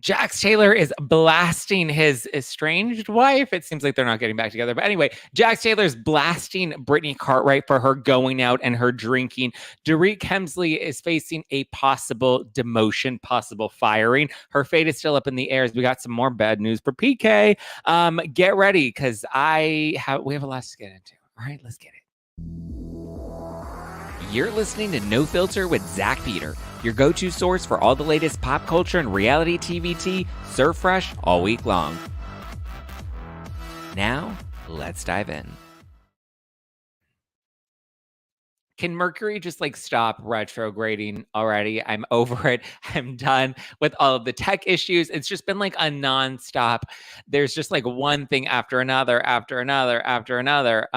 Jax Taylor is blasting his estranged wife. It seems like they're not getting back together. But anyway, Jax Taylor's blasting Brittany Cartwright for her going out and her drinking. Dorit Kemsley is facing a possible demotion, possible firing. Her fate is still up in the air. We got some more bad news for PK. Get ready, because we have a lot to get into. All right, let's get it. You're listening to No Filter with Zach Peter, your go-to source for all the latest pop culture and reality TV tea, served fresh all week long. Now, let's dive in. Can Mercury just stop retrograding already? I'm over it. I'm done with all of the tech issues. It's just been a nonstop. There's just one thing after another, after another, after another.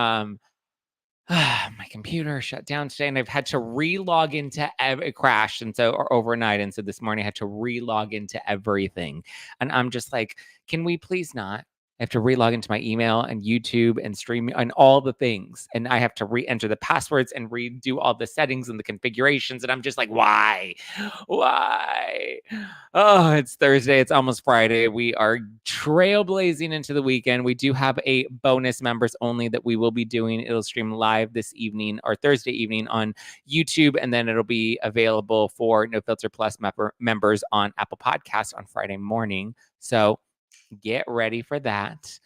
My computer shut down today, and I've had to re-log into it crashed, and so overnight, and so this morning I had to re-log into everything, and I'm just can we please not? I have to re-log into my email and YouTube and stream and all the things, and I have to re-enter the passwords and redo all the settings and the configurations, and I'm just why? Oh, it's Thursday. It's almost Friday. We are trailblazing into the weekend. We do have a bonus members only that we will be doing. It'll stream live this evening or Thursday evening on YouTube, and then it'll be available for No Filter Plus members on Apple Podcasts on Friday morning. So get ready for that.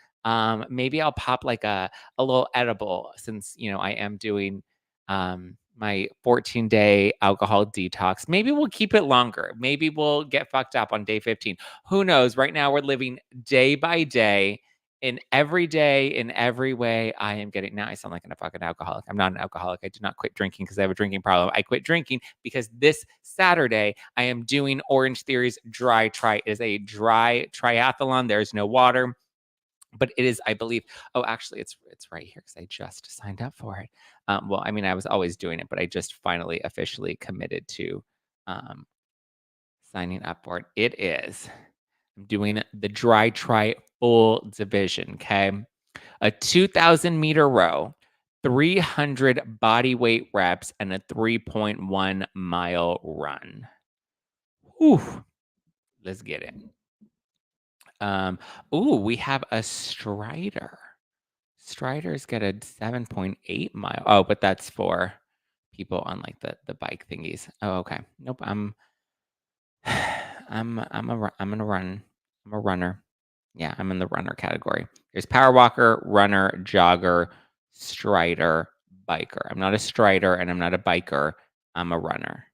Maybe I'll pop a little edible since, I am doing my 14-day alcohol detox. Maybe we'll keep it longer. Maybe we'll get fucked up on day 15. Who knows? Right now we're living day by day. In every day, in every way, I am getting. Now I sound like a fucking alcoholic. I'm not an alcoholic. I did not quit drinking because I have a drinking problem. I quit drinking because this Saturday I am doing Orange Theory's dry tri. It is a dry triathlon. There's no water, but it is, I believe. Oh, actually, it's right here because I just signed up for it. Well, I mean, I was always doing it, but I just finally officially committed to signing up for it. It is. I'm doing the dry tri full division, okay? A 2,000 meter row, 300 body weight reps, and a 3.1 mile run. Whew. Let's get it. We have a Strider. Striders get a 7.8 mile. Oh, but that's for people on the bike thingies. Oh, okay. Nope. I'm gonna run. I'm a runner. Yeah, I'm in the runner category. There's power walker, runner, jogger, strider, biker. I'm not a strider and I'm not a biker. I'm a runner.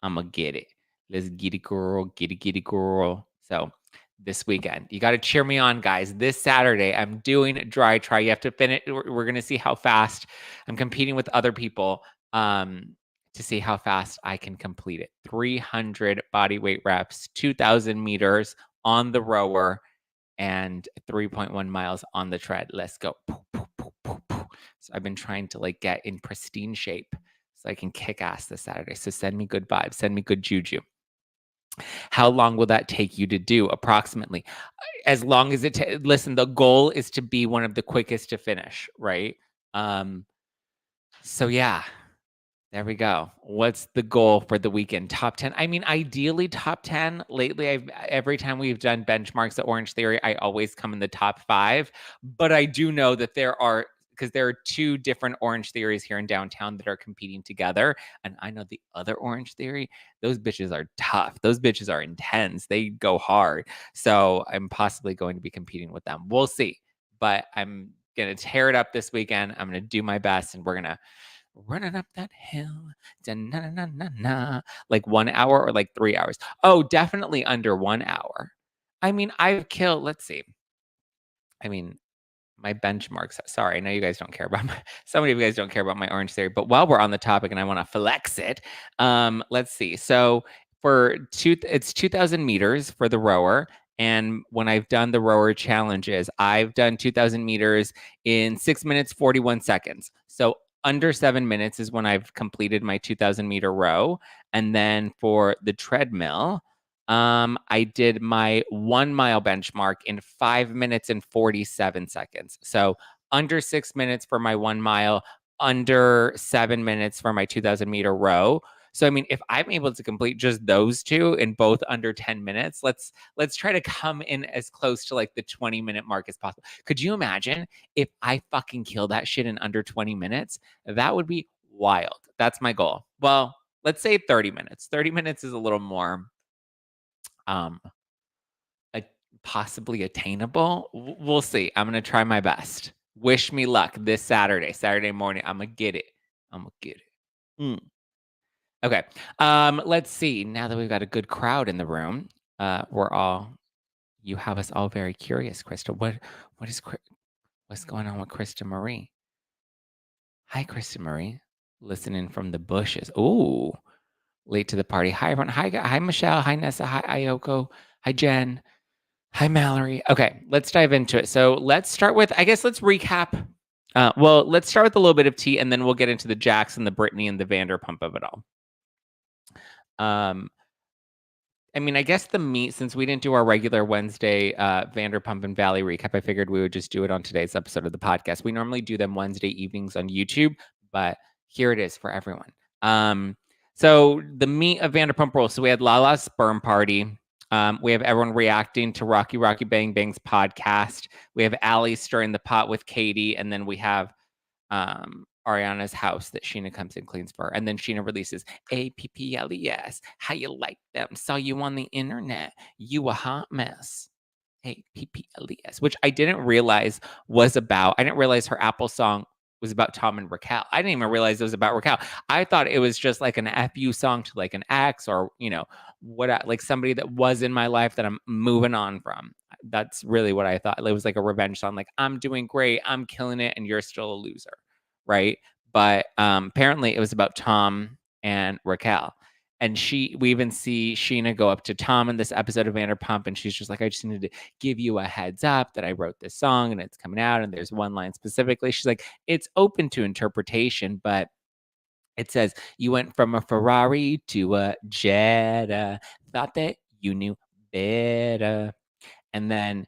I'm gonna get it. Let's get it, girl. Get it, girl. So this weekend, you got to cheer me on, guys. This Saturday, I'm doing dry tri. You have to finish. We're gonna see how fast I'm competing with other people. To see how fast I can complete it. 300 body weight reps, 2,000 meters on the rower, and 3.1 miles on the tread. Let's go. So I've been trying to get in pristine shape so I can kick ass this Saturday. So send me good vibes, send me good juju. How long will that take you to do approximately? As long as it listen, the goal is to be one of the quickest to finish, right? So yeah. There we go. What's the goal for the weekend? Top 10. I mean, ideally top 10. Lately, every time we've done benchmarks at Orange Theory, I always come in the top 5. But I do know that there are 2 different Orange Theories here in downtown that are competing together. And I know the other Orange Theory, those bitches are tough. Those bitches are intense. They go hard. So I'm possibly going to be competing with them. We'll see. But I'm going to tear it up this weekend. I'm going to do my best, and we're going to running up that hill, 1 hour or 3 hours. Oh, definitely under 1 hour. I mean, I've killed, let's see. I mean, my benchmarks. Sorry, I know you guys don't care about some of you guys don't care about my Orange Theory, but while we're on the topic and I want to flex it, let's see. So it's 2,000 meters for the rower. And when I've done the rower challenges, I've done 2,000 meters in 6 minutes, 41 seconds. So under 7 minutes is when I've completed my 2,000 meter row. And then for the treadmill, I did my 1 mile benchmark in 5 minutes and 47 seconds. So under 6 minutes for my 1 mile, under 7 minutes for my 2,000 meter row. So I mean, if I'm able to complete just those two in both under 10 minutes, let's try to come in as close to like the 20-minute mark as possible. Could you imagine if I fucking kill that shit in under 20 minutes? That would be wild. That's my goal. Well, let's say 30 minutes. 30 minutes is a little more um possibly attainable. We'll see. I'm going to try my best. Wish me luck this Saturday morning. I'm going to get it. I'm going to get it. Okay. Let's see. Now that we've got a good crowd in the room, you have us all very curious, Krista. What's going on with Krista Marie? Hi, Krista Marie. Listening from the bushes. Ooh, late to the party. Hi, everyone. Hi, Michelle. Hi, Nessa. Hi, Ayoko. Hi, Jen. Hi, Mallory. Okay, let's dive into it. So let's start with, let's recap. Let's start with a little bit of tea, and then we'll get into the Jax and the Brittany and the Vanderpump of it all. I mean, I guess the meat, since we didn't do our regular Wednesday Vanderpump and Valley recap, I figured we would just do it on today's episode of the podcast. We normally do them Wednesday evenings on YouTube, but here it is for everyone. So the meat of Vanderpump Rules. So we had Lala's sperm party. We have everyone reacting to Rocky Bang Bang's podcast. We have Allie stirring the pot with Katie, and then we have Ariana's house that Sheena comes and cleans for her. And then Sheena releases APPLES. How you like them? Saw you on the internet. You a hot mess. APPLES, which I didn't realize was about. I didn't realize her Apple song was about Tom and Raquel. I didn't even realize it was about Raquel. I thought it was just like an FU song to like an ex, or like somebody that was in my life that I'm moving on from. That's really what I thought. It was like a revenge song, like I'm doing great, I'm killing it, and you're still a loser, right? But apparently it was about Tom and Raquel. And we even see Sheena go up to Tom in this episode of Vanderpump, and she's just like, I just needed to give you a heads up that I wrote this song and it's coming out. And there's one line specifically. She's like, it's open to interpretation, but it says, you went from a Ferrari to a Jetta. Thought that you knew better. And then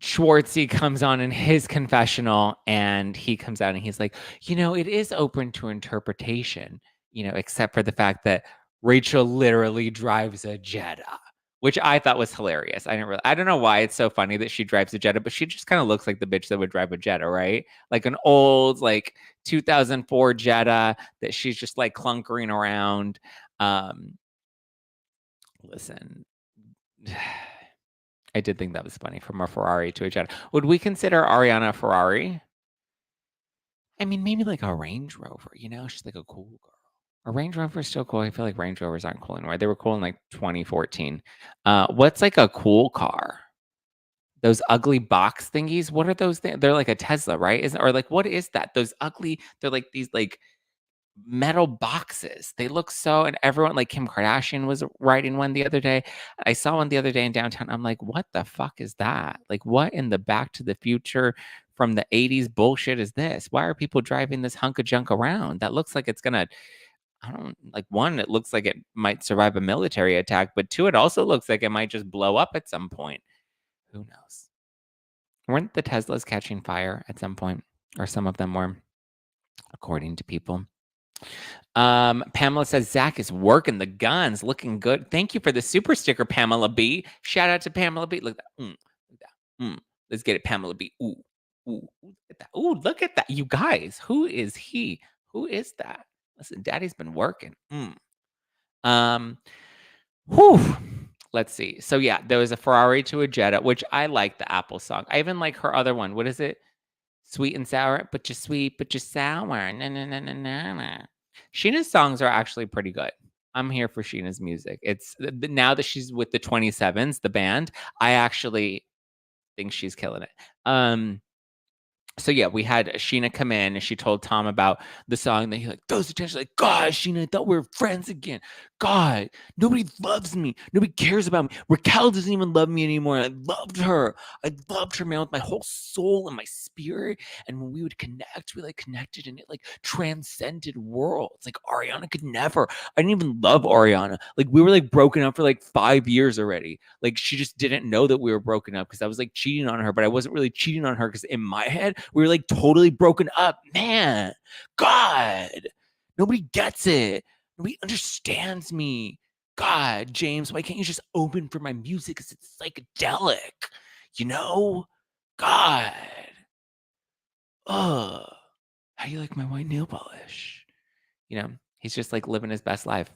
Schwartzy comes on in his confessional, and he comes out and he's like, it is open to interpretation, except for the fact that Rachel literally drives a Jetta, which I thought was hilarious. I don't know why it's so funny that she drives a Jetta, but she just kind of looks like the bitch that would drive a Jetta, right? Like an old, like 2004 Jetta that she's just like clunkering around. Listen, I did think that was funny, from a Ferrari to a Jetta. Would we consider Ariana a Ferrari? I mean, maybe like a Range Rover, she's like a cool girl. A Range Rover is still cool. I feel like Range Rovers aren't cool anymore. They were cool in like 2014. What's like a cool car? Those ugly box thingies? What are those things? They're like a Tesla, right? Or like, what is that? Those ugly, they're like these like metal boxes. They look so, and everyone, like Kim Kardashian was riding one the other day. I saw one the other day in downtown. I'm like, what the fuck is that? Like, what in the Back to the Future from the 80s bullshit is this? Why are people driving this hunk of junk around? That looks like it's gonna, one, it looks like it might survive a military attack, but two, it also looks like it might just blow up at some point. Who knows? Weren't the Teslas catching fire at some point? Or some of them were, according to people. Pamela says Zack is working the guns, looking good. Thank you for the super sticker, Pamela B. Shout out to Pamela B. Look at that. Look at that. Let's get it, Pamela B. Ooh, look at that. Ooh, look at that. You guys, who is he? Who is that? Listen, Daddy's been working. Whew. Let's see. So yeah, there was a Ferrari to a Jetta, which I like the Apple song. I even like her other one. What is it? Sweet and sour, but you're sweet, but you're sour. Na, na, na, na, na, na. Sheena's songs are actually pretty good. I'm here for Sheena's music. It's now that she's with the 27s, the band, I actually think she's killing it. So yeah, we had Sheena come in and she told Tom about the song. That he like throws attention, like, God, Sheena, I thought we were friends again. God, nobody loves me. Nobody cares about me. Raquel doesn't even love me anymore. I loved her. I loved her, man, with my whole soul and my spirit. And when we would connect, we like connected and it like transcended worlds. Like Ariana could never. I didn't even love Ariana. Like we were like broken up for like 5 years already. Like she just didn't know that we were broken up because I was like cheating on her, but I wasn't really cheating on her because in my head, We were like totally broken up. Man, God, nobody gets it. Nobody understands me. God, James, why can't you just open for my music? Because it's psychedelic, you know? God. Ugh. How do you like my white nail polish? You know, he's just like living his best life.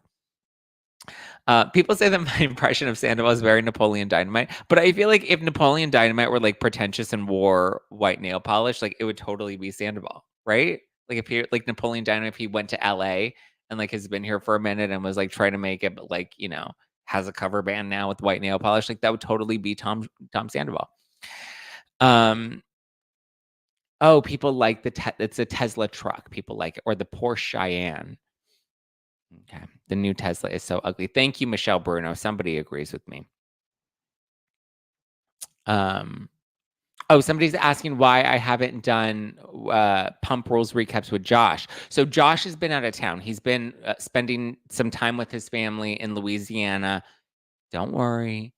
People say that my impression of Sandoval is very Napoleon Dynamite, but I feel like if Napoleon Dynamite were like pretentious and wore white nail polish, like it would totally be Sandoval, right? Like if he like Napoleon Dynamite, if he went to LA and like has been here for a minute and was like trying to make it, but like, you know, has a cover band now with white nail polish, like that would totally be Tom Sandoval. Oh, people like it's a Tesla truck. People like it, or the Porsche Cheyenne. Okay. The new Tesla is so ugly. Thank you, Michelle Bruno. Somebody agrees with me. Oh, somebody's asking why I haven't done Pump Rules recaps with Josh. So Josh has been out of town. He's been spending some time with his family in Louisiana. Don't worry.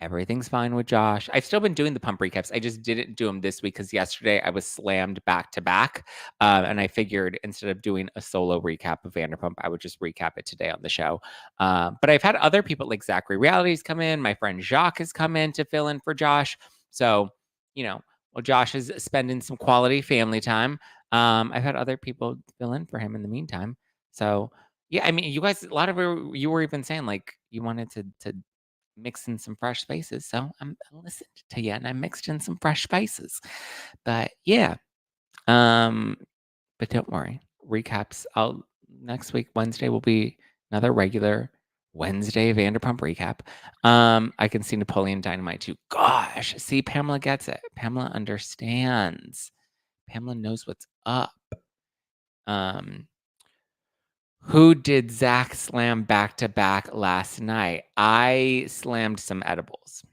Everything's fine with Josh. I've still been doing the pump recaps. I just didn't do them this week because yesterday I was slammed back to back. And I figured instead of doing a solo recap of Vanderpump, I would just recap it today on the show. But I've had other people like Zachary Realities come in. My friend Jacques has come in to fill in for Josh. So, you know, while Josh is spending some quality family time, I've had other people fill in for him in the meantime. So, yeah, I mean, you guys, a lot of you were even saying like you wanted to mix in some fresh spices. So I listened to you and I mixed in some fresh spices. But yeah. But don't worry. Recaps. Next week, Wednesday will be another regular Wednesday Vanderpump recap. I can see Napoleon Dynamite too. Gosh, see, Pamela gets it. Pamela understands. Pamela knows what's up. Who did Zach slam back to back last night? I slammed some edibles.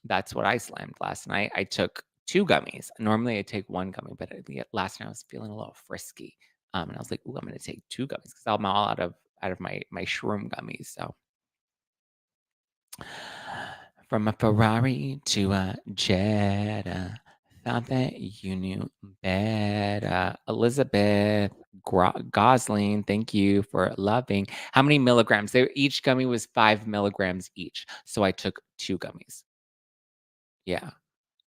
That's what I slammed last night. I took 2 gummies. Normally I take 1 gummy, but last night I was feeling a little frisky. And I was like, "Ooh, I'm gonna take 2 gummies because I'm all out of my shroom gummies." So from a Ferrari to a Jetta. Thought that you knew better. Elizabeth Gosling, thank you for loving. How many milligrams? Each gummy was 5 milligrams each. So I took 2 gummies. Yeah.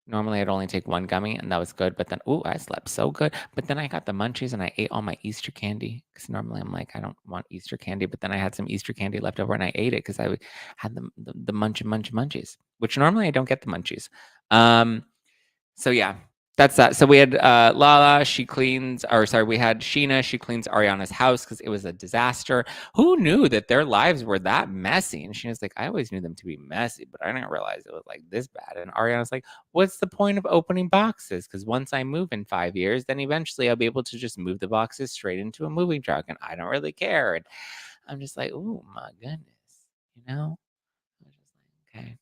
Normally I'd only take 1 gummy and that was good. But then, I slept so good. But then I got the munchies and I ate all my Easter candy. Because normally I'm like, I don't want Easter candy. But then I had some Easter candy left over and I ate it because I had the munchies, which normally I don't get the munchies. So yeah, that's that. So we had Lala, we had Sheena, she cleans Ariana's house because it was a disaster. Who knew that their lives were that messy? And Sheena's like, I always knew them to be messy, but I didn't realize it was like this bad. And Ariana's like, what's the point of opening boxes? Because once I move in 5 years, then eventually I'll be able to just move the boxes straight into a moving truck and I don't really care. And I'm just like, oh my goodness, you know? I was just like, okay.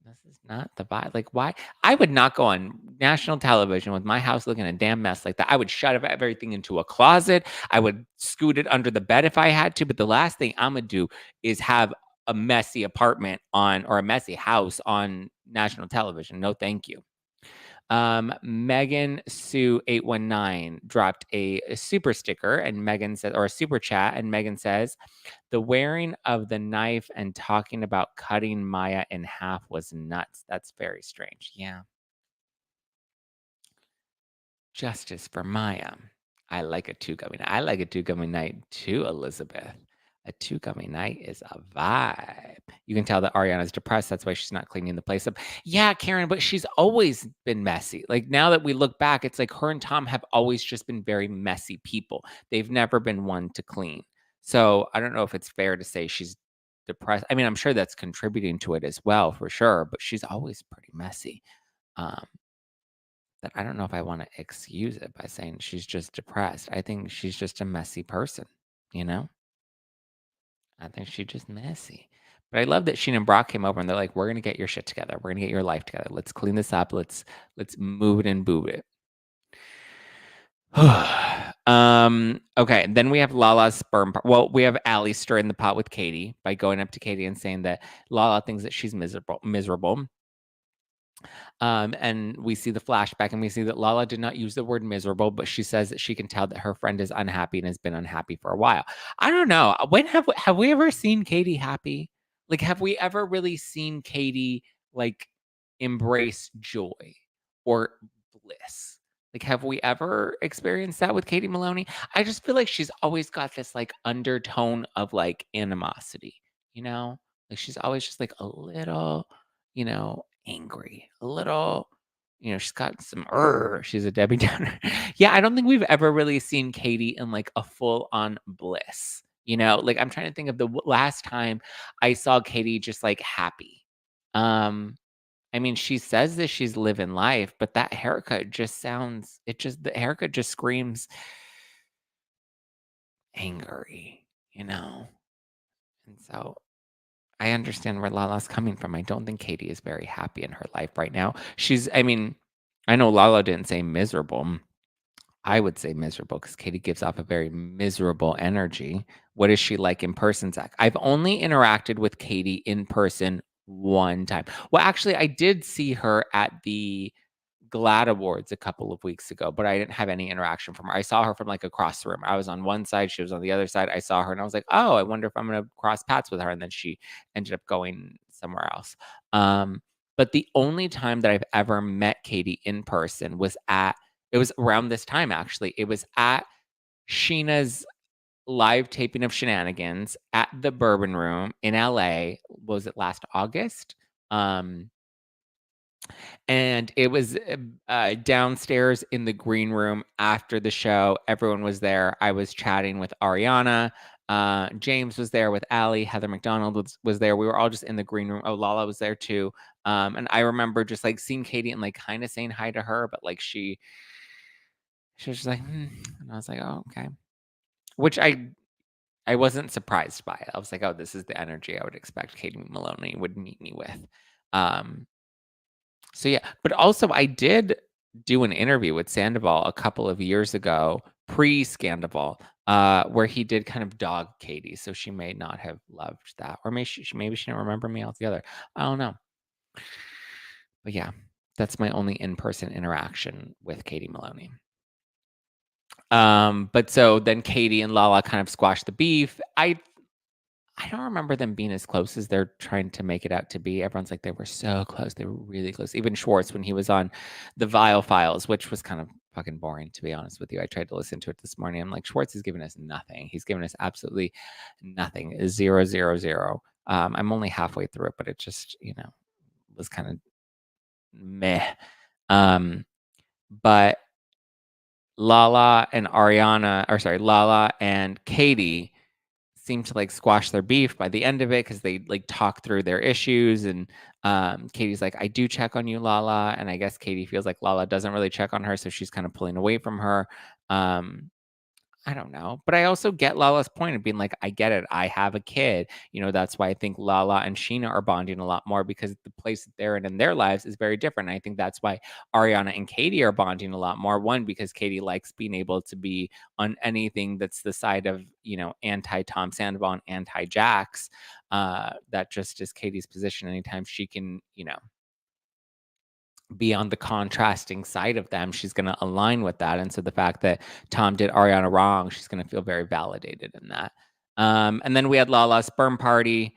This is not the vibe. Like, why? I would not go on national television with my house looking a damn mess like that. I would shove everything into a closet. I would scoot it under the bed if I had to. But the last thing I'm gonna do is have a messy apartment or a messy house on national television. No, thank you. Megan Sue 819 dropped a super sticker, and Megan said, or a super chat, and Megan says, the wearing of the knife and talking about cutting Maya in half was nuts. That's very strange. Yeah. Justice for Maya. I like a 2 gummy night. I like a 2 gummy night too, Elizabeth. A 2 gummy night is a vibe. You can tell that Ariana's depressed. That's why she's not cleaning the place up. Yeah, Karen, but she's always been messy. Like now that we look back, it's like her and Tom have always just been very messy people. They've never been one to clean. So I don't know if it's fair to say she's depressed. I mean, I'm sure that's contributing to it as well, for sure, but she's always pretty messy. That I don't know if I want to excuse it by saying she's just depressed. I think she's just a messy person, you know? I think she's just messy. But I love that Sheena and Brock came over and they're like, we're gonna get your shit together. We're gonna get your life together. Let's clean this up. Let's move it and boob it. Okay, then we have Lala's sperm. Well, we have Allie stirring the pot with Katie by going up to Katie and saying that Lala thinks that she's miserable. And we see the flashback and we see that Lala did not use the word miserable, but she says that she can tell that her friend is unhappy and has been unhappy for a while. I don't know. When have we ever seen Katie happy? Like, have we ever really seen Katie like embrace joy or bliss? Like, have we ever experienced that with Katie Maloney? I just feel like she's always got this like undertone of like animosity, you know? Like she's always just like a little, angry, a little, she's got some she's a Debbie Downer. Yeah, I don't think we've ever really seen Katie in like a full on bliss. Like I'm trying to think of the last time I saw Katie just like happy. Um, I mean, she says that she's living life, but that haircut just sounds, the haircut just screams angry, you know? And so I understand where Lala's coming from. I don't think Katie is very happy in her life right now. I mean, I know Lala didn't say miserable. I would say miserable because Katie gives off a very miserable energy. What is she like in person, Zach? I've only interacted with Katie in person one time. Well, actually, I did see her at the GLAAD Awards a couple of weeks ago, but I didn't have any interaction from her. I saw her from like across the room. I was on one side, she was on the other side. I saw her and I was like, oh, I wonder if I'm going to cross paths with her. And then she ended up going somewhere else. But the only time that I've ever met Katie in person it was around this time actually. It was at Sheena's live taping of Shenanigans at the Bourbon Room in LA. Was it last August? And it was downstairs in the green room after the show. Everyone was there. I was chatting with Ariana. James was there with Allie. Heather McDonald was there. We were all just in the green room. Oh, Lala was there too. And I remember just like seeing Katie and like kind of saying hi to her, but like she was just like, and I was like, oh, okay. Which I wasn't surprised by it. I was like, oh, this is the energy I would expect Katie Maloney would meet me with. So yeah, but also I did do an interview with Sandoval a couple of years ago, pre-Scandoval, where he did kind of dog Katie. So she may not have loved that, or maybe she didn't remember me altogether. I don't know. But yeah, that's my only in-person interaction with Katie Maloney. But so then Katie and Lala kind of squashed the beef. I don't remember them being as close as they're trying to make it out to be. Everyone's like, they were so close. They were really close. Even Schwartz, when he was on the Vile Files, which was kind of fucking boring, to be honest with you. I tried to listen to it this morning. I'm like, Schwartz is giving us nothing. He's giving us absolutely nothing. 0, 0, 0. I'm only halfway through it, but it just, was kind of meh. But Lala and Katie seem to like squash their beef by the end of it because they like talk through their issues. And Katie's like, I do check on you, Lala. And I guess Katie feels like Lala doesn't really check on her. So she's kind of pulling away from her. I don't know. But I also get Lala's point of being like, I get it. I have a kid. That's why I think Lala and Sheena are bonding a lot more because the place that they're in their lives is very different. I think that's why Ariana and Katie are bonding a lot more. One, because Katie likes being able to be on anything that's the side of, anti-Tom Sandoval and anti-Jax. That just is Katie's position. Anytime she can, be on the contrasting side of them, she's going to align with that. And so the fact that Tom did Ariana wrong, she's going to feel very validated in that. And then we had Lala's sperm party,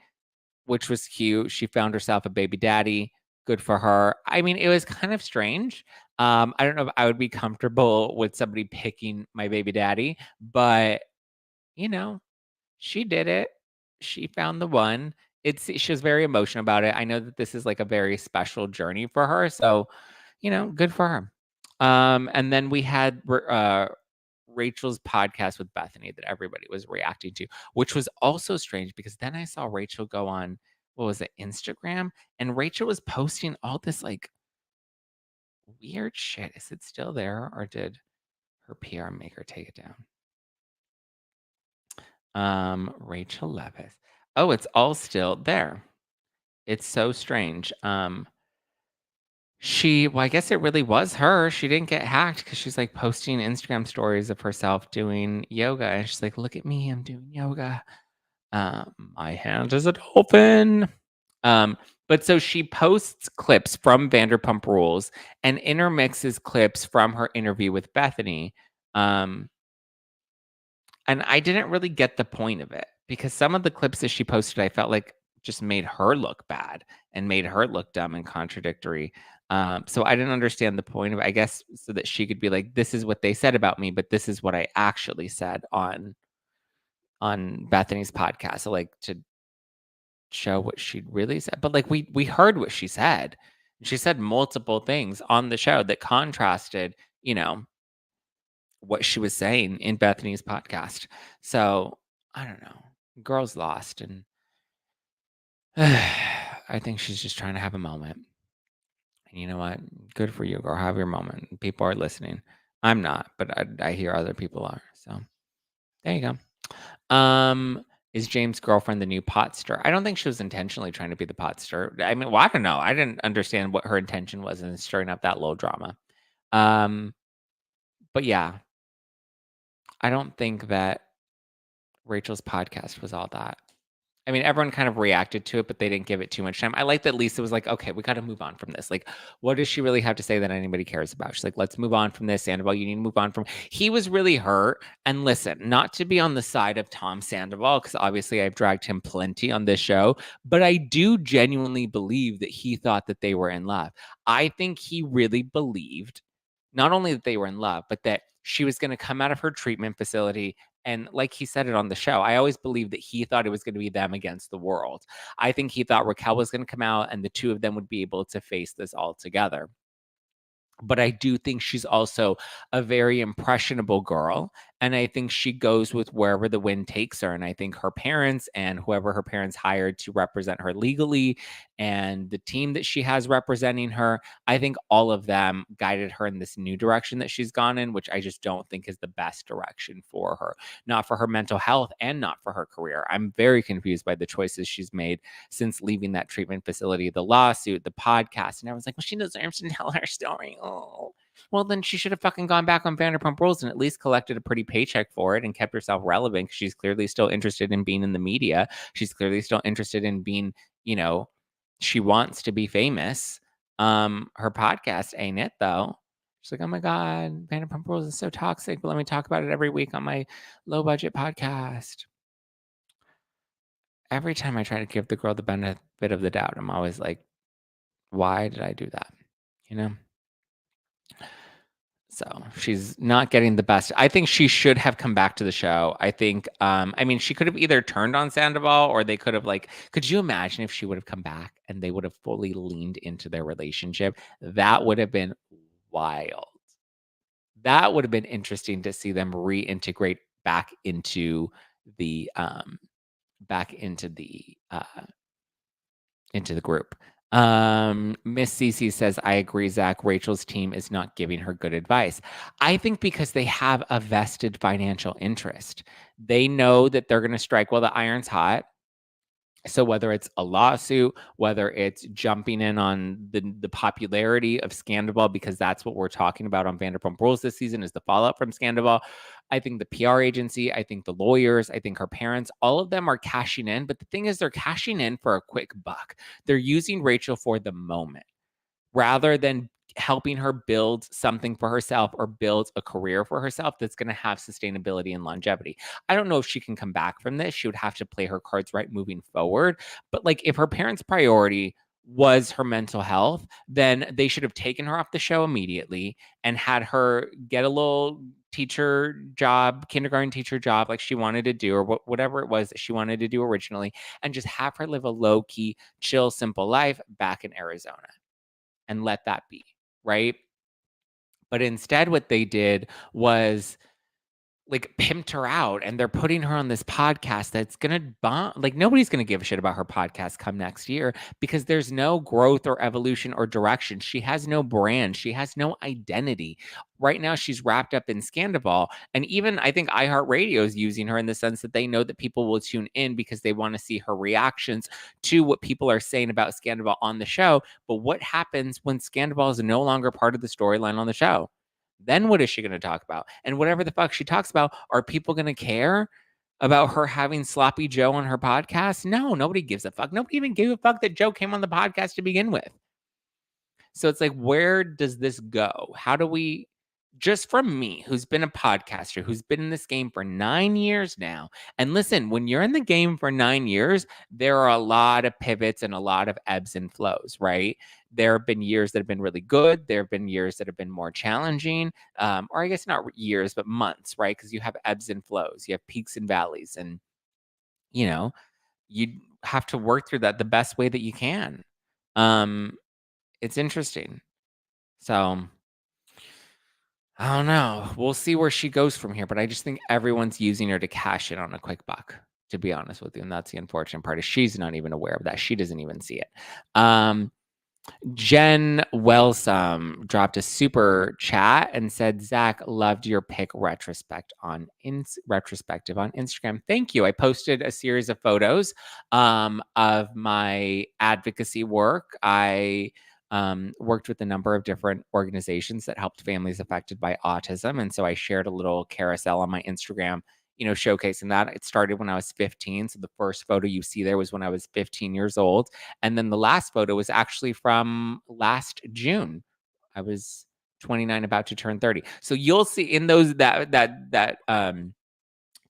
which was cute. She found herself a baby daddy. Good for her. I mean, it was kind of strange. I don't know if I would be comfortable with somebody picking my baby daddy, but she did it. She found the one. She was very emotional about it. I know that this is like a very special journey for her. So, good for her. And then we had Rachel's podcast with Bethany that everybody was reacting to, which was also strange because then I saw Rachel go on, what was it, Instagram? And Rachel was posting all this like weird shit. Is it still there or did her PR make her take it down? Rachel Leviss. Oh, it's all still there. It's so strange. Well, I guess it really was her. She didn't get hacked because she's like posting Instagram stories of herself doing yoga. And she's like, look at me, I'm doing yoga. My hand is a dolphin. But But so she posts clips from Vanderpump Rules and intermixes clips from her interview with Bethany. And I didn't really get the point of it because some of the clips that she posted, I felt like just made her look bad and made her look dumb and contradictory. So I didn't understand the point of it, I guess, so that she could be like, this is what they said about me, but this is what I actually said on Bethany's podcast. So like to show what she really said. But like we heard what she said. She said multiple things on the show that contrasted, what she was saying in Bethany's podcast. So I don't know. Girl's lost, and I think she's just trying to have a moment. And you know what? Good for you, girl. Have your moment. People are listening. I'm not, but I hear other people are. So there you go. Is James' girlfriend the new pot stir? I don't think she was intentionally trying to be the pot stir. I mean, well, I don't know. I didn't understand what her intention was in stirring up that little drama. But yeah, I don't think that Rachel's podcast was all that. I mean, everyone kind of reacted to it, but they didn't give it too much time. I like that Lisa was like, okay, we got to move on from this. Like, what does she really have to say that anybody cares about? She's like, let's move on from this. Sandoval, you need to move on from. He was really hurt. And listen, not to be on the side of Tom Sandoval, because obviously I've dragged him plenty on this show, but I do genuinely believe that he thought that they were in love. I think he really believed not only that they were in love, but that she was going to come out of her treatment facility. And like he said it on the show, I always believed that he thought it was going to be them against the world. I think he thought Raquel was going to come out and the two of them would be able to face this all together. But I do think she's also a very impressionable girl. And I think she goes with wherever the wind takes her. And I think her parents and whoever her parents hired to represent her legally and the team that she has representing her, I think all of them guided her in this new direction that she's gone in, which I just don't think is the best direction for her. Not for her mental health and not for her career. I'm very confused by the choices she's made since leaving that treatment facility, the lawsuit, the podcast. And everyone's like, well, she deserves to tell her story. Oh, well, then she should have fucking gone back on Vanderpump Rules and at least collected a pretty paycheck for it and kept herself relevant because she's clearly still interested in being in the media. She's clearly still interested in being, she wants to be famous. Her podcast ain't it though. She's like, oh my God, Vanderpump Rules is so toxic, but let me talk about it every week on my low budget podcast. Every time I try to give the girl the benefit of the doubt, I'm always like, why did I do that? So she's not getting the best. I think she should have come back to the show. I think, I mean, she could have either turned on Sandoval or they could have could you imagine if she would have come back and they would have fully leaned into their relationship? That would have been wild. That would have been interesting to see them reintegrate back into the, back into the, into the group. Miss Cece says, I agree, Zach. Rachel's team is not giving her good advice. I think because they have a vested financial interest. They know that they're going to strike while the iron's hot. So whether it's a lawsuit, whether it's jumping in on the popularity of Scandal, because that's what we're talking about on Vanderpump Rules this season is the fallout from Scandal. I think the PR agency, I think the lawyers, I think her parents, all of them are cashing in. But the thing is, they're cashing in for a quick buck. They're using Rachel for the moment rather than helping her build something for herself or build a career for herself that's going to have sustainability and longevity. I don't know if she can come back from this. She would have to play her cards right moving forward. But if her parents' priority was her mental health, then they should have taken her off the show immediately and had her get a little teacher job, kindergarten teacher job like she wanted to do, or whatever it was that she wanted to do originally, and just have her live a low-key, chill, simple life back in Arizona and let that be. Right? But instead, what they did was pimped her out, and they're putting her on this podcast that's gonna bomb. Nobody's gonna give a shit about her podcast come next year because there's no growth or evolution or direction. She has no brand. She has no identity. Right now, she's wrapped up in Scandal. And even I think iHeartRadio is using her in the sense that they know that people will tune in because they want to see her reactions to what people are saying about Scandal on the show. But what happens when Scandal is no longer part of the storyline on the show? Then what is she going to talk about? And whatever the fuck she talks about, are people going to care? about her having Sloppy Joe on her podcast? No, nobody gives a fuck. Nobody even gave a fuck that Joe came on the podcast to begin with. So it's like, where does this go? How do we, just from me, who's been a podcaster, who's been in this game for 9 years now. And listen, when you're in the game for 9 years, there are a lot of pivots and a lot of ebbs and flows, right? There have been years that have been really good. There have been years that have been more challenging, or I guess not years, but months, right? Because you have ebbs and flows, you have peaks and valleys, and you know, you have to work through that the best way that you can. It's interesting. So I don't know. We'll see where she goes from here, but I just think everyone's using her to cash in on a quick buck, to be honest with you. And that's the unfortunate part is she's not even aware of that. She doesn't even see it. Jen Wellsome dropped a super chat and said, Zach, loved your pick retrospective on Instagram. Thank you. I posted a series of photos of my advocacy work. I worked with a number of different organizations that helped families affected by autism. And so I shared a little carousel on my Instagram, showcasing that. It started when I was 15. So the first photo you see there was when I was 15 years old. And then the last photo was actually from last June. I was 29, about to turn 30. So you'll see in those that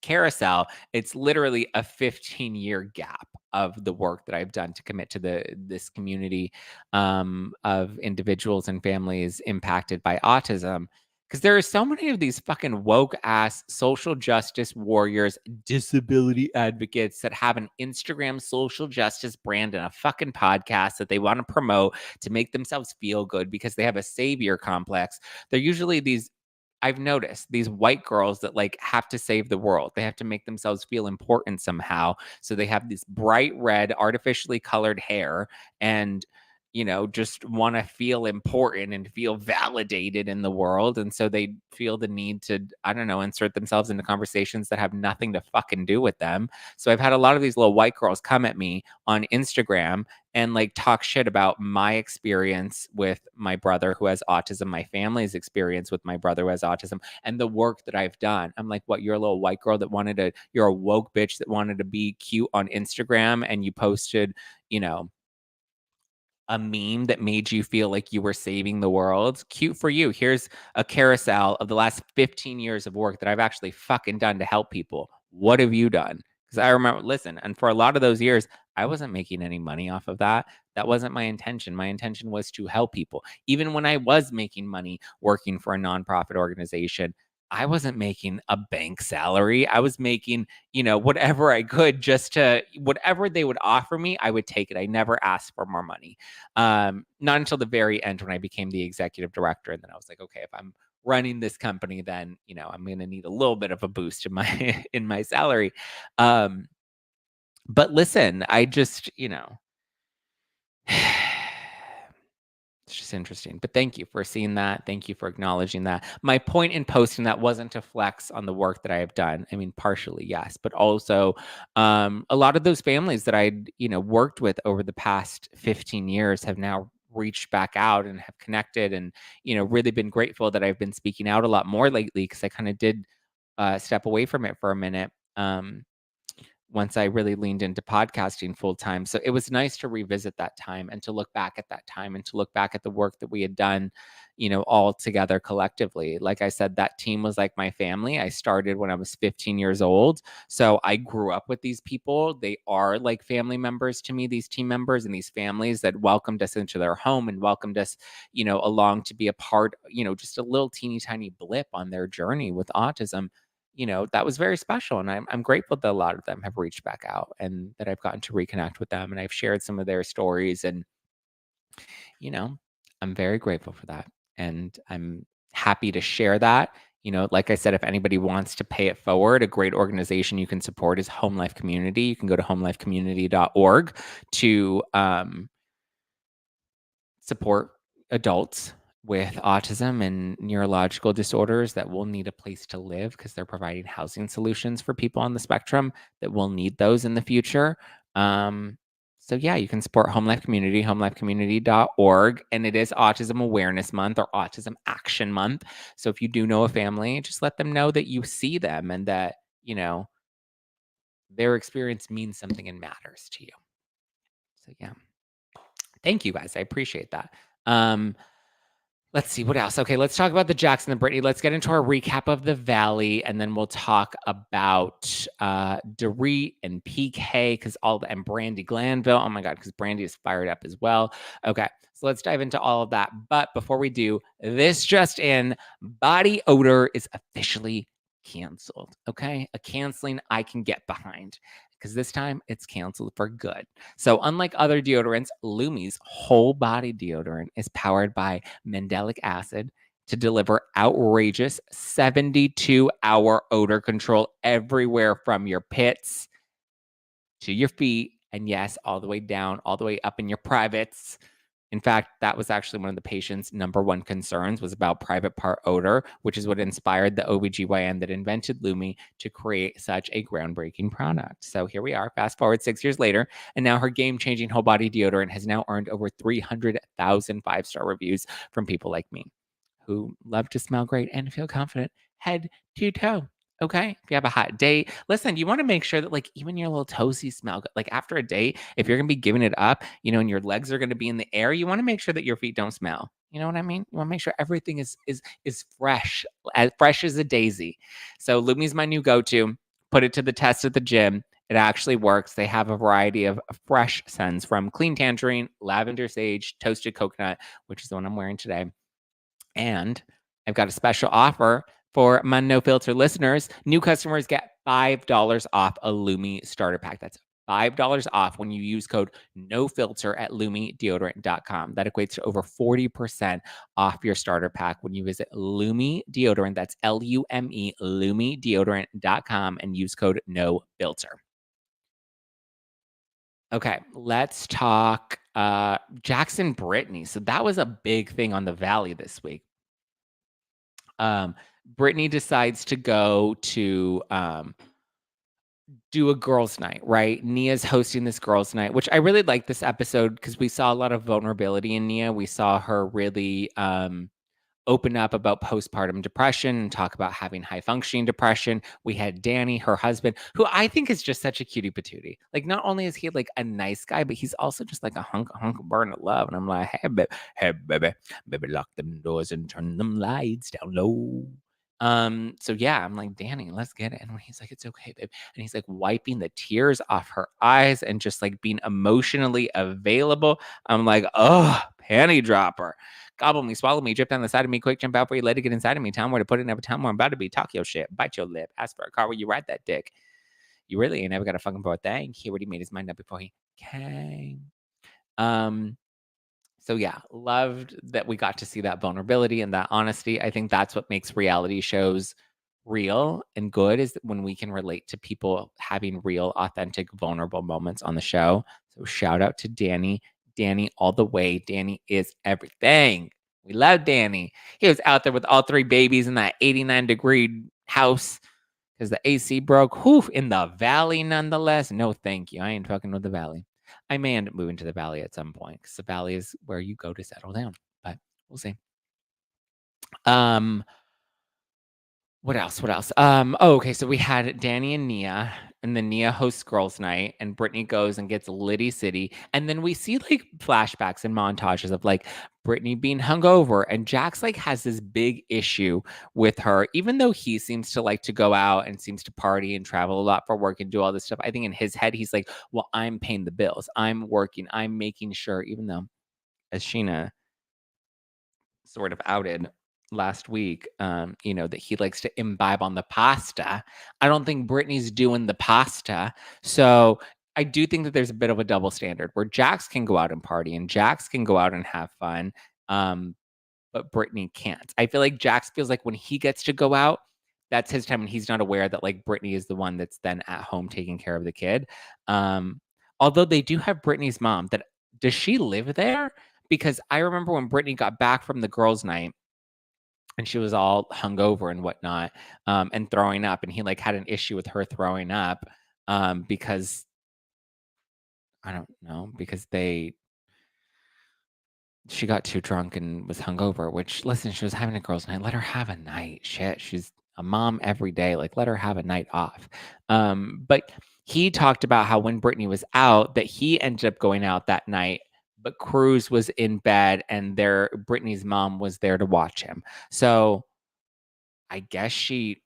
carousel, it's literally a 15-year gap of the work that I've done to commit to this community of individuals and families impacted by autism. Because there are so many of these fucking woke ass social justice warriors, disability advocates that have an Instagram social justice brand and a fucking podcast that they want to promote to make themselves feel good because they have a savior complex. They're usually I've noticed these white girls that like have to save the world. They have to make themselves feel important somehow. So they have this bright red, artificially colored hair and, just want to feel important and feel validated in the world. And so they feel the need to, I don't know, insert themselves into conversations that have nothing to fucking do with them. So I've had a lot of these little white girls come at me on Instagram and like talk shit about my experience with my brother who has autism, my family's experience with my brother who has autism, and the work that I've done. I'm like, what? You're a little white girl that you're a woke bitch that wanted to be cute on Instagram and you posted, a meme that made you feel like you were saving the world. Cute for you. Here's a carousel of the last 15 years of work that I've actually fucking done to help people. What have you done? Because I remember, listen, and for a lot of those years, I wasn't making any money off of that. That wasn't my intention. My intention was to help people. Even when I was making money working for a nonprofit organization, I wasn't making a bank salary. I was making, whatever I could whatever they would offer me, I would take it. I never asked for more money. Not until the very end when I became the executive director. And then I was like, okay, if I'm running this company, then, I'm going to need a little bit of a boost in my, in my salary. But listen, I just, it's just interesting. But thank you for seeing that. Thank you for acknowledging that. My point in posting that wasn't to flex on the work that I have done. I mean, partially, yes, but also a lot of those families that I'd, worked with over the past 15 years have now reached back out and have connected and, really been grateful that I've been speaking out a lot more lately because I kind of did step away from it for a minute. Once I really leaned into podcasting full time. So it was nice to revisit that time and to look back at that time and to look back at the work that we had done, all together collectively. Like I said, that team was like my family. I started when I was 15 years old. So I grew up with these people. They are like family members to me, these team members and these families that welcomed us into their home and welcomed us, along to be a part, just a little teeny tiny blip on their journey with autism. That was very special. And I'm grateful that a lot of them have reached back out and that I've gotten to reconnect with them and I've shared some of their stories. And, I'm very grateful for that. And I'm happy to share that. Like I said, if anybody wants to pay it forward, a great organization you can support is Home Life Community. You can go to homelifecommunity.org to support adults with autism and neurological disorders that will need a place to live because they're providing housing solutions for people on the spectrum that will need those in the future. So yeah, you can support Home Life Community, homelifecommunity.org. And it is Autism Awareness Month or Autism Action Month. So if you do know a family, just let them know that you see them and that, their experience means something and matters to you. So yeah. Thank you guys. I appreciate that. Let's see what else. Okay, let's talk about the Jax and the Brittany. Let's get into our recap of the Valley, and then we'll talk about Dorit and PK and Brandi Glanville. Oh my god, because Brandi is fired up as well. Okay, so let's dive into all of that. But before we do, this just in: body odor is officially canceled. Okay, a canceling I can get behind, because this time it's canceled for good. So unlike other deodorants, Lumi's whole body deodorant is powered by mandelic acid to deliver outrageous 72-hour odor control everywhere from your pits to your feet, and yes, all the way down, all the way up in your privates. In fact, that was actually one of the patient's number one concerns, was about private part odor, which is what inspired the OBGYN that invented Lumi to create such a groundbreaking product. So here we are, fast forward 6 years later, and now her game-changing whole body deodorant has now earned over 300,000 five-star reviews from people like me who love to smell great and feel confident head to toe. Okay. If you have a hot date, listen, you want to make sure that like even your little toesies smell good. Like after a date, if you're going to be giving it up, and your legs are going to be in the air, you want to make sure that your feet don't smell. You know what I mean? You want to make sure everything is fresh, as fresh as a daisy. So Lumi's my new go-to. Put it to the test at the gym. It actually works. They have a variety of fresh scents from clean tangerine, lavender sage, toasted coconut, which is the one I'm wearing today. And I've got a special offer for my No Filter listeners. New customers get $5 off a Lumi starter pack. That's $5 off when you use code NOFILTER at LumiDeodorant.com. That equates to over 40% off your starter pack when you visit Lumi Deodorant. That's LUME, LumiDeodorant.com, and use code NOFILTER. Okay, let's talk Jax and Brittany. So that was a big thing on the Valley this week. Brittany decides to go to do a girls' night, right? Nia's hosting this girls' night, which I really like this episode because we saw a lot of vulnerability in Nia. We saw her really open up about postpartum depression and talk about having high functioning depression. We had Danny, her husband, who I think is just such a cutie patootie. Like, not only is he like a nice guy, but he's also just like a hunk of burn of love. And I'm like, hey, baby, lock them doors and turn them lights down low. So yeah, I'm like, Danny, let's get it. And when he's like, it's okay, babe. And he's like wiping the tears off her eyes and just like being emotionally available. I'm like, oh, panty dropper. Gobble me, swallow me, drip down the side of me, quick jump out for you, let it get inside of me. Tell him where to put it, never tell him where I'm about to be. Talk your shit, bite your lip, ask for a car where you ride that dick. You really ain't never got a fucking poor thing. He already made his mind up before he came. So yeah, loved that we got to see that vulnerability and that honesty. I think that's what makes reality shows real and good, is when we can relate to people having real, authentic, vulnerable moments on the show. So shout out to Danny. Danny all the way. Danny is everything. We love Danny. He was out there with all three babies in that 89-degree house because the AC broke. Whew, in the Valley nonetheless. No, thank you. I ain't fucking with the Valley. I may end up moving to the Valley at some point because the Valley is where you go to settle down. But we'll see. What else? Okay. So we had Danny and Nia, and then Nia hosts girls' night, and Brittany goes and gets Liddy City. And then we see like flashbacks and montages of like Brittany being hungover, and Jax like has this big issue with her, even though he seems to like to go out and seems to party and travel a lot for work and do all this stuff. I think in his head, he's like, well, I'm paying the bills. I'm working. I'm making sure, even though, as Sheena sort of outed last week, that he likes to imbibe on the pasta. I don't think Brittany's doing the pasta. So I do think that there's a bit of a double standard where Jax can go out and party and Jax can go out and have fun. But Brittany can't. I feel like Jax feels like when he gets to go out, that's his time, and he's not aware that like Brittany is the one that's then at home taking care of the kid. Although they do have Brittany's mom. Does she live there? Because I remember when Brittany got back from the girls' night and she was all hungover and whatnot, and throwing up, and he like had an issue with her throwing up, because I don't know, because she got too drunk and was hungover, which, listen, she was having a girls' night. Let her have a night. Shit. a mom every day. Like, let her have a night off. But he talked about how when Brittany was out, that he ended up going out that night, but Cruz was in bed and Brittany's mom was there to watch him. So I guess she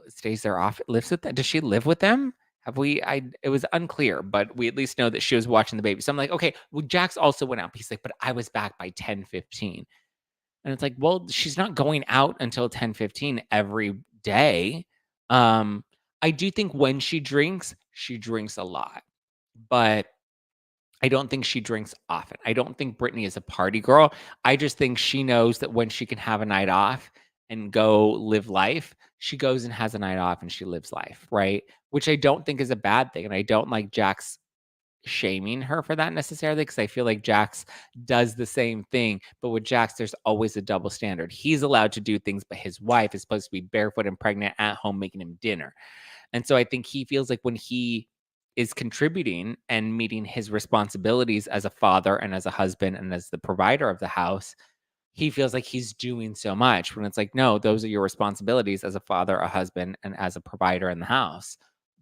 stays there off, lives with them. Does she live with them? It was unclear, but we at least know that she was watching the baby. So I'm like, okay, well, Jax also went out. He's like, but I was back by 10:15. And it's like, well, she's not going out until 10:15 every day. I do think when she drinks a lot, but I don't think she drinks often. I don't think Brittany is a party girl. I just think she knows that when she can have a night off and go live life, she goes and has a night off and she lives life, right? Which I don't think is a bad thing. And I don't like Jax shaming her for that necessarily, because I feel like Jax does the same thing. But with Jax, there's always a double standard. He's allowed to do things, but his wife is supposed to be barefoot and pregnant at home making him dinner. And so I think he feels like when he is contributing and meeting his responsibilities as a father and as a husband and as the provider of the house, he feels like he's doing so much, when it's like, no, those are your responsibilities as a father, a husband, and as a provider in the house.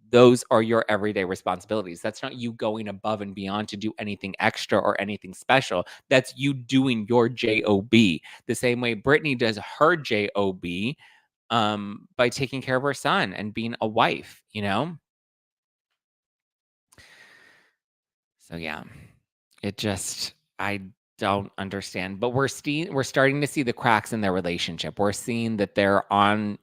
Those are your everyday responsibilities. That's not you going above and beyond to do anything extra or anything special. That's you doing your job the same way Brittany does her job, by taking care of her son and being a wife, you know? So yeah, it just I don't understand. But we're starting to see the cracks in their relationship. We're seeing that they're on,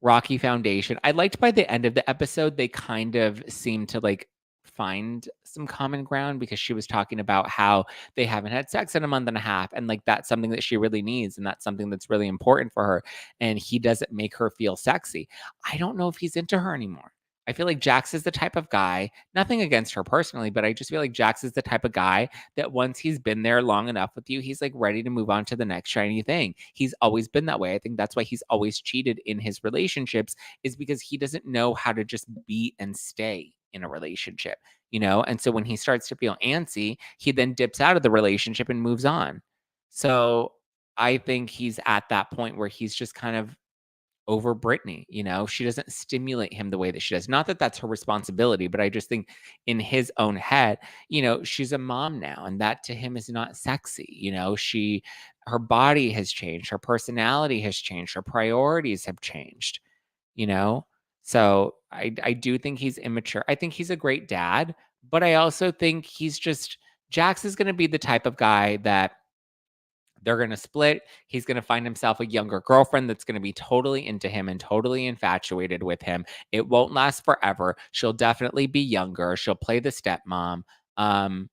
rocky foundation. I liked by the end of the episode, they kind of seemed to like find some common ground, because she was talking about how they haven't had sex in a month and a half. And like that's something that she really needs. And that's something that's really important for her. And he doesn't make her feel sexy. I don't know if he's into her anymore. I feel like Jax is the type of guy, nothing against her personally, but I just feel like Jax is the type of guy that once he's been there long enough with you, he's like ready to move on to the next shiny thing. He's always been that way. I think that's why he's always cheated in his relationships, is because he doesn't know how to just be and stay in a relationship, And so when he starts to feel antsy, he then dips out of the relationship and moves on. So I think he's at that point where he's just kind of over Brittany. She doesn't stimulate him the way that she does. Not that that's her responsibility, but I just think in his own head, she's a mom now, and that to him is not sexy. Her body has changed, her personality has changed, her priorities have changed, you know? So I do think he's immature. I think he's a great dad, but I also think Jax is going to be the type of guy that they're going to split. He's going to find himself a younger girlfriend that's going to be totally into him and totally infatuated with him. It won't last forever. She'll definitely be younger. She'll play the stepmom. Um,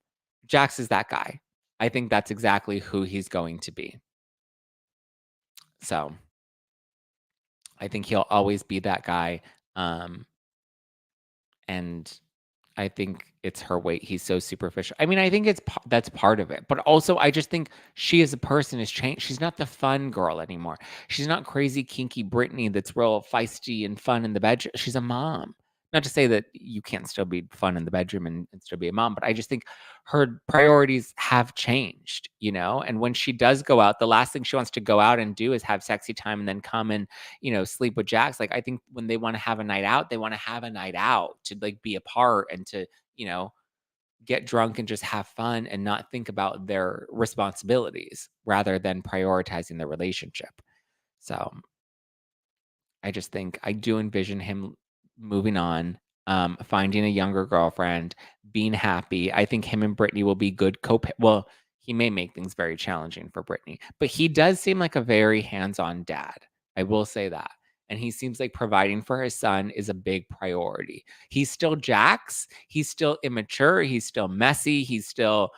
Jax is that guy. I think that's exactly who he's going to be. So I think he'll always be that guy. And I think it's her weight. He's so superficial. I mean, I think that's part of it. But also, I just think she as a person has changed. She's not the fun girl anymore. She's not crazy, kinky Brittany that's real feisty and fun in the bedroom. She's a mom. Not to say that you can't still be fun in the bedroom and still be a mom, but I just think her priorities have changed, And when she does go out, the last thing she wants to go out and do is have sexy time and then come and, sleep with Jax. Like, I think when they want to have a night out, they want to have a night out to like be apart and to, get drunk and just have fun and not think about their responsibilities rather than prioritizing the relationship. So I just think I do envision him moving on, finding a younger girlfriend, being happy. I think him and Brittany will be good well, he may make things very challenging for Brittany, but he does seem like a very hands-on dad. I will say that. And he seems like providing for his son is a big priority. He's still Jax. He's still immature. He's still messy. He's still,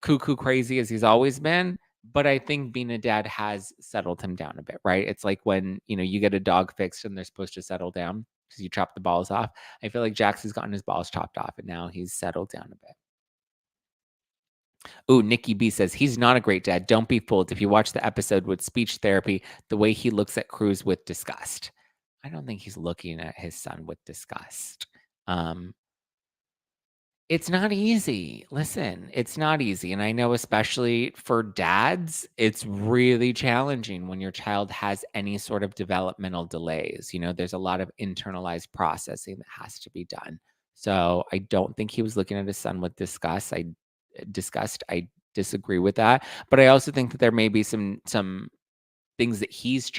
cuckoo crazy as he's always been. But I think being a dad has settled him down a bit, right? It's like when, you get a dog fixed and they're supposed to settle down because you chop the balls off. I feel like Jax has gotten his balls chopped off and now he's settled down a bit. Ooh, Nikki B says, he's not a great dad. Don't be fooled. If you watch the episode with speech therapy, the way he looks at Cruz with disgust. I don't think he's looking at his son with disgust. It's not easy. Listen, it's not easy. And I know, especially for dads, it's really challenging when your child has any sort of developmental delays. There's a lot of internalized processing that has to be done. So I don't think he was looking at his son with disgust. I disagree with that. But I also think that there may be some things that he's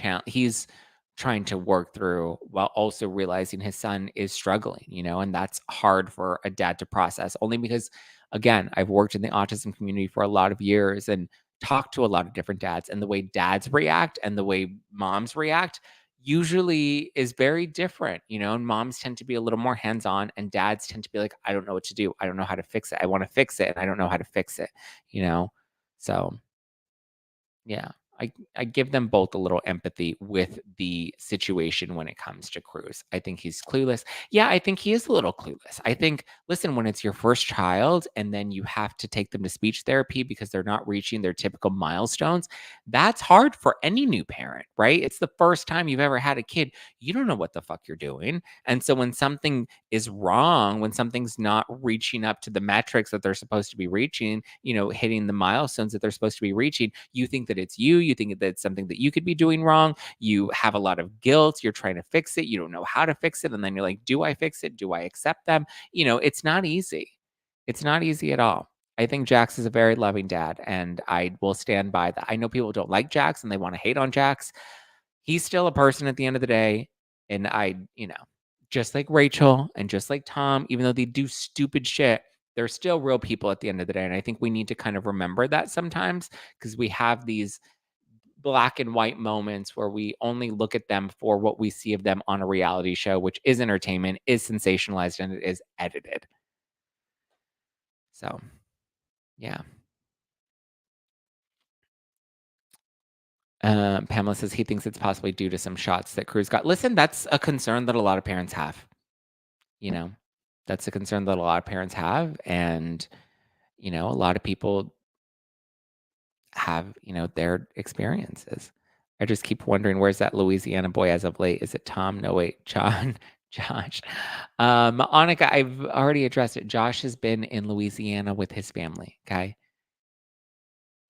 trying to work through while also realizing his son is struggling, and that's hard for a dad to process, only because, again, I've worked in the autism community for a lot of years and talked to a lot of different dads, and the way dads react and the way moms react usually is very different, and moms tend to be a little more hands-on and dads tend to be like, I don't know what to do. I don't know how to fix it. I want to fix it and I don't know how to fix it, you know? So yeah. I give them both a little empathy with the situation when it comes to Cruz. I think he's clueless. Yeah, I think he is a little clueless. I think, listen, when it's your first child and then you have to take them to speech therapy because they're not reaching their typical milestones, that's hard for any new parent, right? It's the first time you've ever had a kid. You don't know what the fuck you're doing. And so when something is wrong, when something's not reaching up to the metrics that they're supposed to be reaching, hitting the milestones that they're supposed to be reaching, you think that it's you think that it's something that you could be doing wrong. You have a lot of guilt. You're trying to fix it. You don't know how to fix it. And then you're like, do I fix it? Do I accept them? It's not easy. It's not easy at all. I think Jax is a very loving dad, and I will stand by that. I know people don't like Jax and they want to hate on Jax. He's still a person at the end of the day. And just like Rachel and just like Tom, even though they do stupid shit, they're still real people at the end of the day. And I think we need to kind of remember that sometimes, because we have these black and white moments where we only look at them for what we see of them on a reality show, which is entertainment, is sensationalized, and it is edited. So, yeah. Pamela says he thinks it's possibly due to some shots that Cruz got. Listen, that's a concern that a lot of parents have. That's a concern that a lot of parents have. And, a lot of people have, their experiences. I just keep wondering, where's that Louisiana boy as of late? Is it Tom? No, wait, John, Josh. Annika, I've already addressed it. Josh has been in Louisiana with his family. Okay.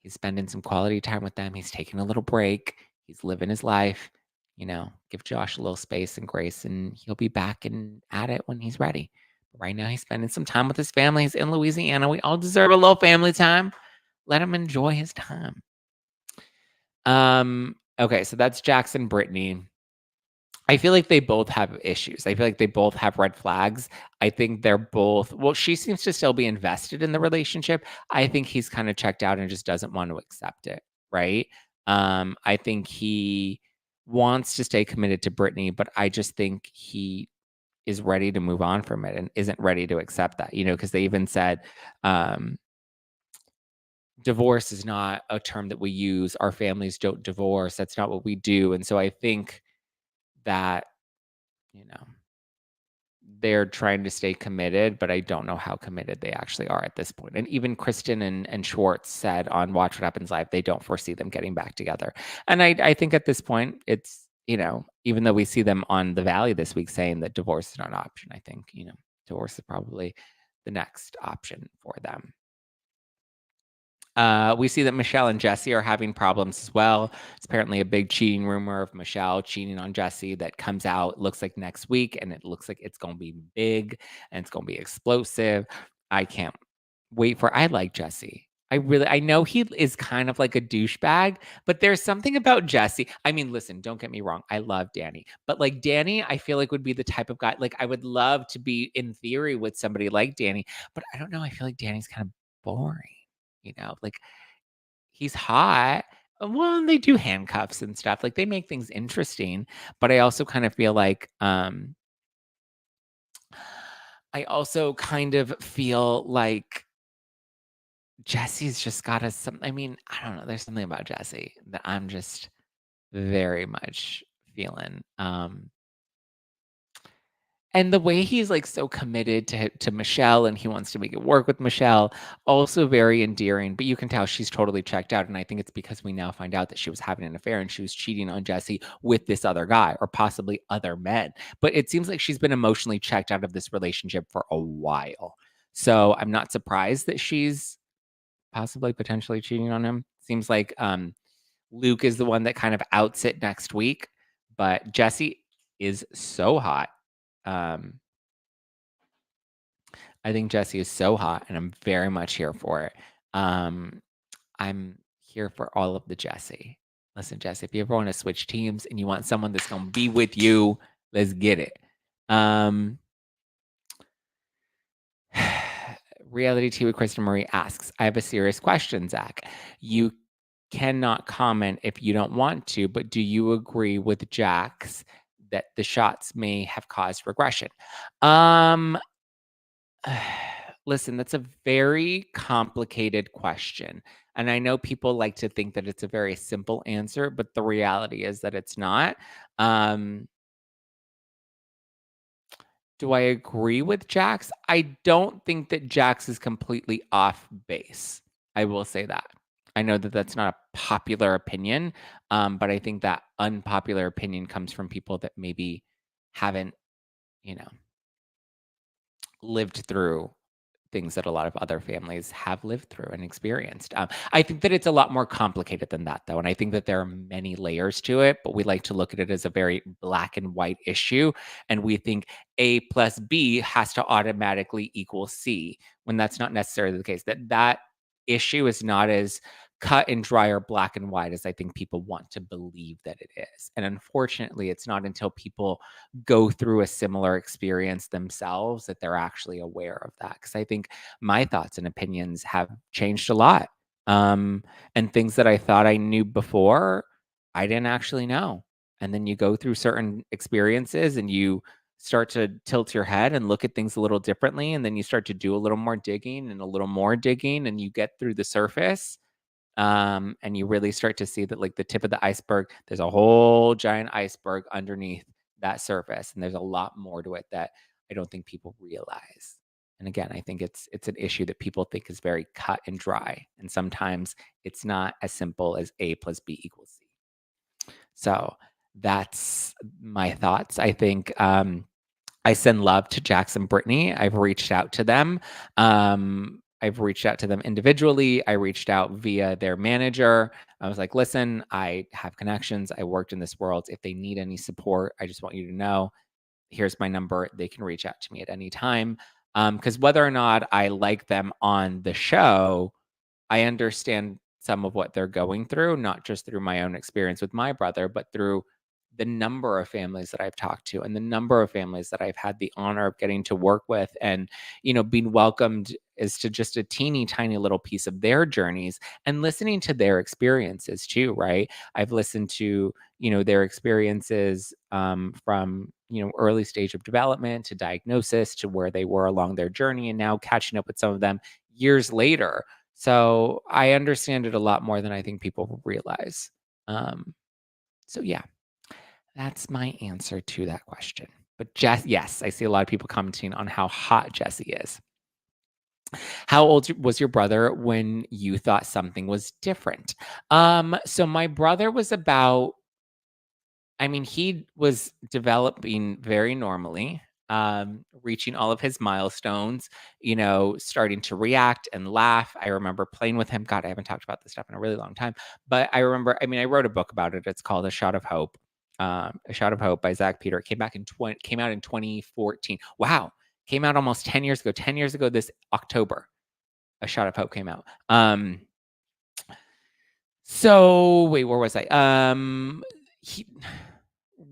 He's spending some quality time with them. He's taking a little break. He's living his life. Give Josh a little space and grace, and he'll be back and at it when he's ready. But right now, he's spending some time with his family. He's in Louisiana. We all deserve a little family time. Let him enjoy his time. Okay, so that's Jax and Brittany. I feel like they both have issues. I feel like they both have red flags. I think they're both, well, she seems to still be invested in the relationship. I think he's kind of checked out and just doesn't want to accept it, right? I think he wants to stay committed to Brittany, but I just think he is ready to move on from it and isn't ready to accept that, because they even said, divorce is not a term that we use. Our families don't divorce. That's not what we do. And so I think that, they're trying to stay committed, but I don't know how committed they actually are at this point. And even Kristen and Schwartz said on Watch What Happens Live, they don't foresee them getting back together. And I think at this point, it's, even though we see them on The Valley this week saying that divorce is not an option, I think, divorce is probably the next option for them. We see that Michelle and Jesse are having problems as well. It's apparently a big cheating rumor of Michelle cheating on Jesse that comes out, looks like next week, and it looks like it's going to be big and it's going to be explosive. I can't wait I like Jesse. I know he is kind of like a douchebag, but there's something about Jesse. I mean, listen, don't get me wrong. I love Danny, but like Danny, I feel like would be the type of guy, like I would love to be in theory with somebody like Danny, but I don't know. I feel like Danny's kind of boring. Like he's hot. Well, and they do handcuffs and stuff. Like they make things interesting, but I also kind of feel like Jesse's just got some. I mean, I don't know. There's something about Jesse that I'm just very much feeling. And the way he's, like, so committed to Michelle, and he wants to make it work with Michelle, also very endearing, but you can tell she's totally checked out, and I think it's because we now find out that she was having an affair and she was cheating on Jesse with this other guy or possibly other men. But it seems like she's been emotionally checked out of this relationship for a while. So I'm not surprised that she's possibly potentially cheating on him. Seems like Luke is the one that kind of outs it next week, but Jesse is so hot. I think Jesse is so hot, and I'm very much here for it. I'm here for all of the Jesse. Listen, Jesse, if you ever want to switch teams and you want someone that's going to be with you, let's get it. Reality TV with Kristen Marie asks, I have a serious question, Zach. You cannot comment if you don't want to, but do you agree with Jax that the shots may have caused regression? Listen, that's a very complicated question. And I know people like to think that it's a very simple answer, but the reality is that it's not. Do I agree with Jax? I don't think that Jax is completely off base. I will say that. I know that that's not a popular opinion, but I think that unpopular opinion comes from people that maybe haven't, lived through things that a lot of other families have lived through and experienced. I think that it's a lot more complicated than that, though. And I think that there are many layers to it, but we like to look at it as a very black and white issue. And we think A plus B has to automatically equal C, when that's not necessarily the case. That issue is not as cut and dry or black and white as I think people want to believe that it is. And unfortunately, it's not until people go through a similar experience themselves that they're actually aware of that. Because I think my thoughts and opinions have changed a lot. And things that I thought I knew before, I didn't actually know. And then you go through certain experiences and you start to tilt your head and look at things a little differently. And then you start to do a little more digging and a little more digging, and you get through the surface. And you really start to see that, like, the tip of the iceberg, there's a whole giant iceberg underneath that surface, and there's a lot more to it that I don't think people realize. And again, I think it's an issue that people think is very cut and dry, and sometimes it's not as simple as A plus B equals C. So that's my thoughts. I think I send love to Jax and Brittany. I've reached out to them. I've reached out to them individually. I reached out via their manager. I was like, listen, I have connections. I worked in this world. If they need any support, I just want you to know, here's my number. They can reach out to me at any time. Because whether or not I like them on the show, I understand some of what they're going through, not just through my own experience with my brother, but through the number of families that I've talked to and the number of families that I've had the honor of getting to work with, and, being welcomed as to just a teeny tiny little piece of their journeys and listening to their experiences too, right? I've listened to, their experiences from, early stage of development to diagnosis to where they were along their journey, and now catching up with some of them years later. So I understand it a lot more than I think people realize. So yeah, that's my answer to that question. But yes, I see a lot of people commenting on how hot Jesse is. How old was your brother when you thought something was different? So my brother was about, he was developing very normally, reaching all of his milestones, starting to react and laugh. I remember playing with him. God, I haven't talked about this stuff in a really long time. But I remember, I wrote a book about it. It's called A Shot of Hope. A Shot of Hope by Zack Peter. It came out in 2014. Wow. Came out almost 10 years ago. 10 years ago this October, A Shot of Hope came out. So wait, where was I? He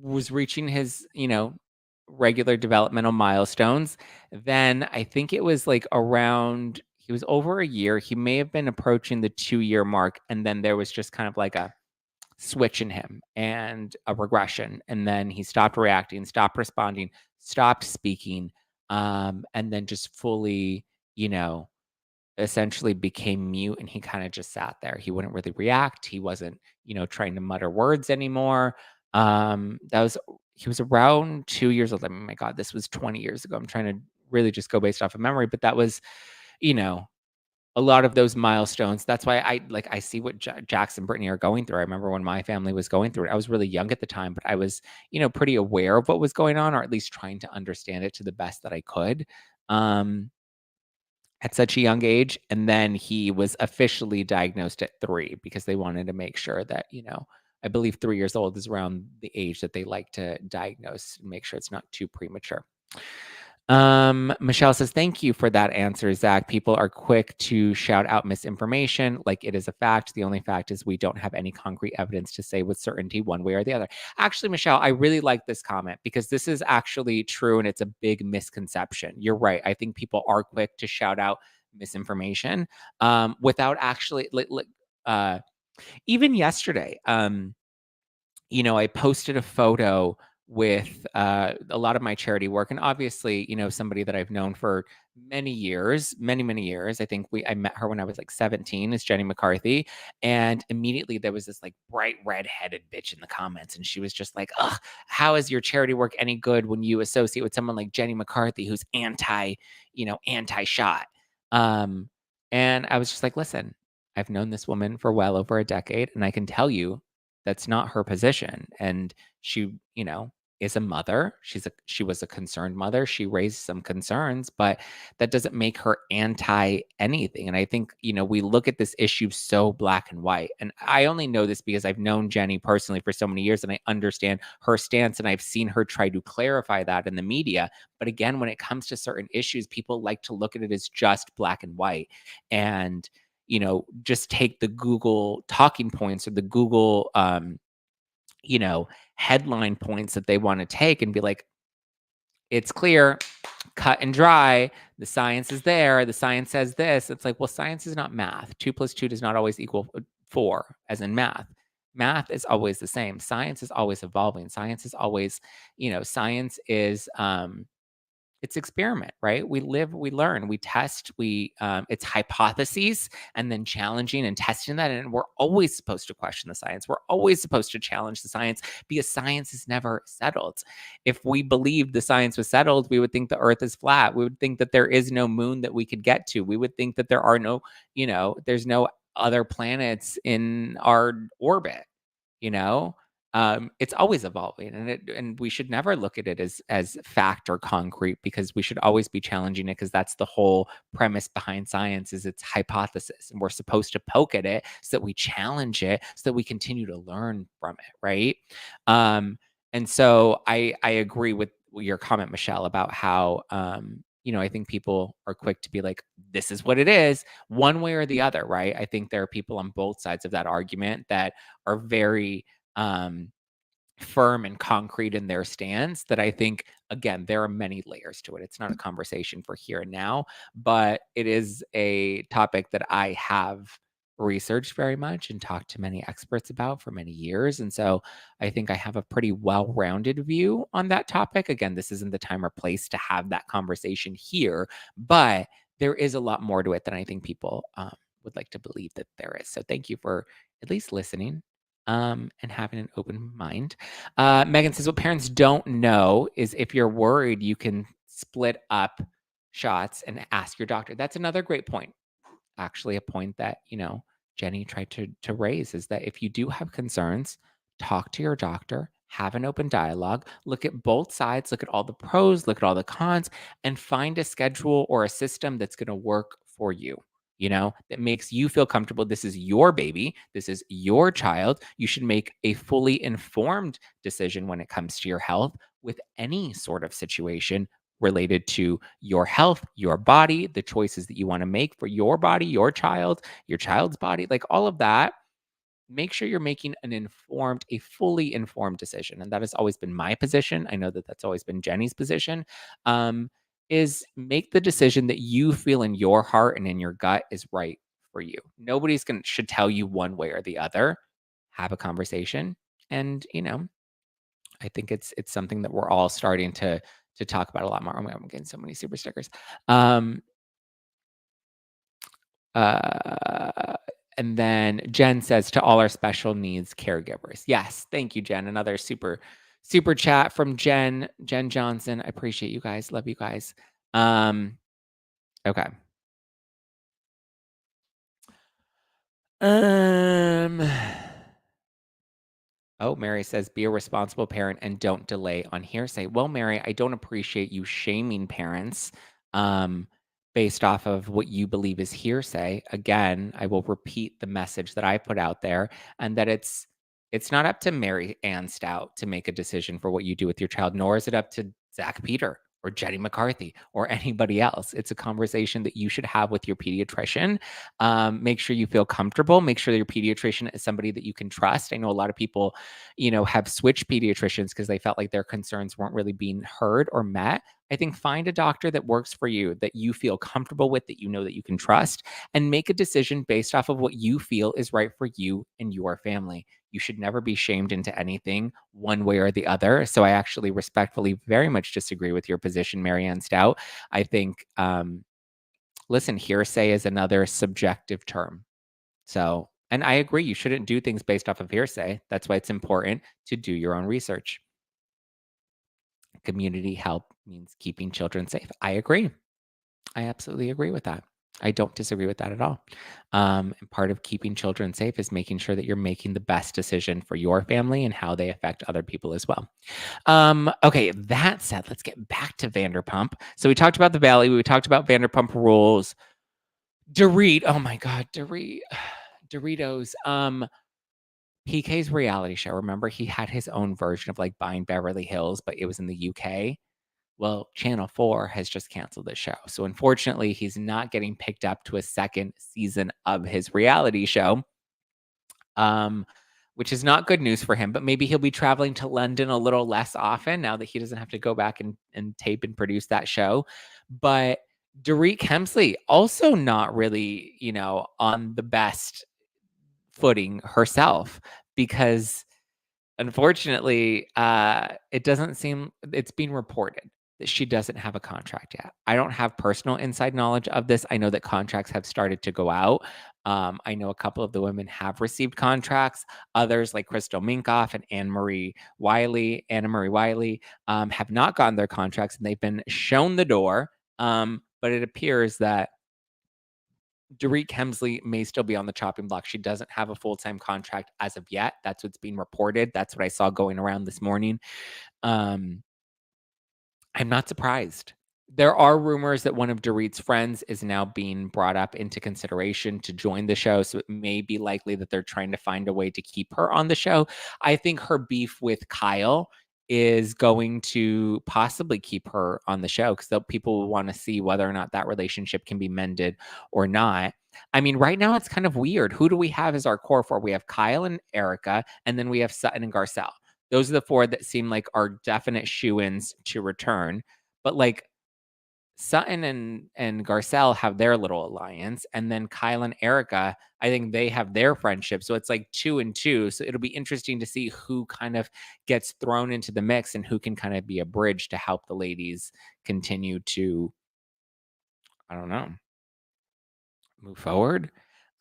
was reaching his, regular developmental milestones. Then I think it was like around, he was over a year. He may have been approaching the 2-year mark. And then there was just kind of like a switch in him and a regression. And then he stopped reacting, stopped responding, stopped speaking, and then just fully, essentially became mute, and he kind of just sat there. He wouldn't really react. He wasn't, trying to mutter words anymore. He was around 2 years old. My God, this was 20 years ago. I'm trying to really just go based off of memory, but that was, a lot of those milestones. That's why I see what Jax and Brittany are going through. I remember when my family was going through it. I was really young at the time, but I was, pretty aware of what was going on, or at least trying to understand it to the best that I could. at such a young age. And then he was officially diagnosed at 3 because they wanted to make sure that, I believe 3 years old is around the age that they like to diagnose and make sure it's not too premature. Michelle says, thank you for that answer, Zach. People are quick to shout out misinformation like it is a fact. The only fact is we don't have any concrete evidence to say with certainty one way or the other. Actually, Michelle, I really like this comment because this is actually true and it's a big misconception. You're right. I think people are quick to shout out misinformation without actually, even yesterday, I posted a photo with a lot of my charity work, and obviously, somebody that I've known for many years, many many years. I think I met her when I was like 17. Is Jenny McCarthy, and immediately there was this like bright red-headed bitch in the comments, and she was just like, "Ugh, how is your charity work any good when you associate with someone like Jenny McCarthy, who's anti-shot?" Um, and I was just like, "Listen, I've known this woman for well over a decade, and I can tell you that's not her position. And she, is a mother. She was a concerned mother. She raised some concerns, but that doesn't make her anti anything. And I think, we look at this issue so black and white. And I only know this because I've known Jenny personally for so many years and I understand her stance and I've seen her try to clarify that in the media. But again, when it comes to certain issues, people like to look at it as just black and white. And just take the Google talking points or the Google, headline points that they want to take and be like, it's clear, cut and dry. The science is there. The science says this. It's like, well, science is not math. 2 plus 2 does not always equal 4, as in math. Math is always the same. Science is always evolving. Science is always, science is, it's experiment, right? We live, we learn, we test, it's hypotheses and then challenging and testing that. And we're always supposed to question the science. We're always supposed to challenge the science because science is never settled. If we believed the science was settled, we would think the earth is flat. We would think that there is no moon that we could get to. We would think that there are no, there's no other planets in our orbit, you know? It's always evolving, and we should never look at it as fact or concrete because we should always be challenging it because that's the whole premise behind science is its hypothesis, and we're supposed to poke at it so that we challenge it so that we continue to learn from it, right? And so I agree with your comment, Michelle, about how I think people are quick to be like, this is what it is, one way or the other, right? I think there are people on both sides of that argument that are very firm and concrete in their stance that I think, again, there are many layers to it. It's not a conversation for here and now, but it is a topic that I have researched very much and talked to many experts about for many years. And so I think I have a pretty well rounded view on that topic. Again, this isn't the time or place to have that conversation here, but there is a lot more to it than I think people would like to believe that there is. So thank you for at least listening and having an open mind. Megan says, what parents don't know is if you're worried, you can split up shots and ask your doctor. That's another great point. Actually, a point that, Jenny tried to raise is that if you do have concerns, talk to your doctor, have an open dialogue, look at both sides, look at all the pros, look at all the cons, and find a schedule or a system that's going to work for you. That makes you feel comfortable. This is your baby. This is your child. You should make a fully informed decision when it comes to your health with any sort of situation related to your health, your body, the choices that you want to make for your body, your child's body, like all of that. Make sure you're making a fully informed decision. And that has always been my position. I know that that's always been Jenny's position. Is make the decision that you feel in your heart and in your gut is right for you. Nobody's should tell you one way or the other. Have a conversation. And, I think it's something that we're all starting to talk about a lot more. Oh my God, I'm getting so many super stickers. And then Jen says to all our special needs caregivers. Yes, thank you, Jen. Another super chat from Jen Johnson. I appreciate you guys. Love you guys. Okay. Oh, Mary says, be a responsible parent and don't delay on hearsay. Well, Mary, I don't appreciate you shaming parents based off of what you believe is hearsay, again, I will repeat the message that I put out there, and that it's not up to Mary Ann Stout to make a decision for what you do with your child, nor is it up to Zach Peter or Jenny McCarthy or anybody else. It's a conversation that you should have with your pediatrician. Make sure you feel comfortable. Make sure that your pediatrician is somebody that you can trust. I know a lot of people, have switched pediatricians because they felt like their concerns weren't really being heard or met. I think find a doctor that works for you, that you feel comfortable with, that you know that you can trust, and make a decision based off of what you feel is right for you and your family. You should never be shamed into anything one way or the other. So I actually respectfully very much disagree with your position, Marianne Stout. I think, listen, hearsay is another subjective term. So, and I agree, you shouldn't do things based off of hearsay. That's why it's important to do your own research. Community help means keeping children safe. I agree. I absolutely agree with that. I don't disagree with that at all. And part of keeping children safe is making sure that you're making the best decision for your family and how they affect other people as well. Okay, that said, let's get back to Vanderpump. So we talked about the Valley. We talked about Vanderpump Rules. Dorit, oh my God, Doritos. PK's reality show. Remember, he had his own version of like Buying Beverly Hills, but it was in the UK. Well, Channel 4 has just canceled the show. So unfortunately, he's not getting picked up to a second season of his reality show, which is not good news for him. But maybe he'll be traveling to London a little less often now that he doesn't have to go back and tape and produce that show. But Dorit Kemsley, also not really, on the best footing herself, because unfortunately, it doesn't seem it's being reported that she doesn't have a contract yet. I don't have personal inside knowledge of this. I know that contracts have started to go out. I know a couple of the women have received contracts. Others, like Crystal Minkoff and Anna Marie Wiley, have not gotten their contracts, and they've been shown the door. But it appears that Dorit Kemsley may still be on the chopping block. She doesn't have a full-time contract as of yet. That's what's being reported. That's what I saw going around this morning. I'm not surprised. There are rumors that one of Dorit's friends is now being brought up into consideration to join the show. So it may be likely that they're trying to find a way to keep her on the show. I think her beef with Kyle is going to possibly keep her on the show because people will want to see whether or not that relationship can be mended or not. I mean, right now it's kind of weird. Who do we have as our core four? We have Kyle and Erica, and then we have Sutton and Garcelle. Those are the four that seem like are definite shoo-ins to return. But like Sutton and Garcelle have their little alliance, and then Kyle and Erica, I think they have their friendship. So it's like 2 and 2. So it'll be interesting to see who kind of gets thrown into the mix and who can kind of be a bridge to help the ladies continue to, I don't know, move forward.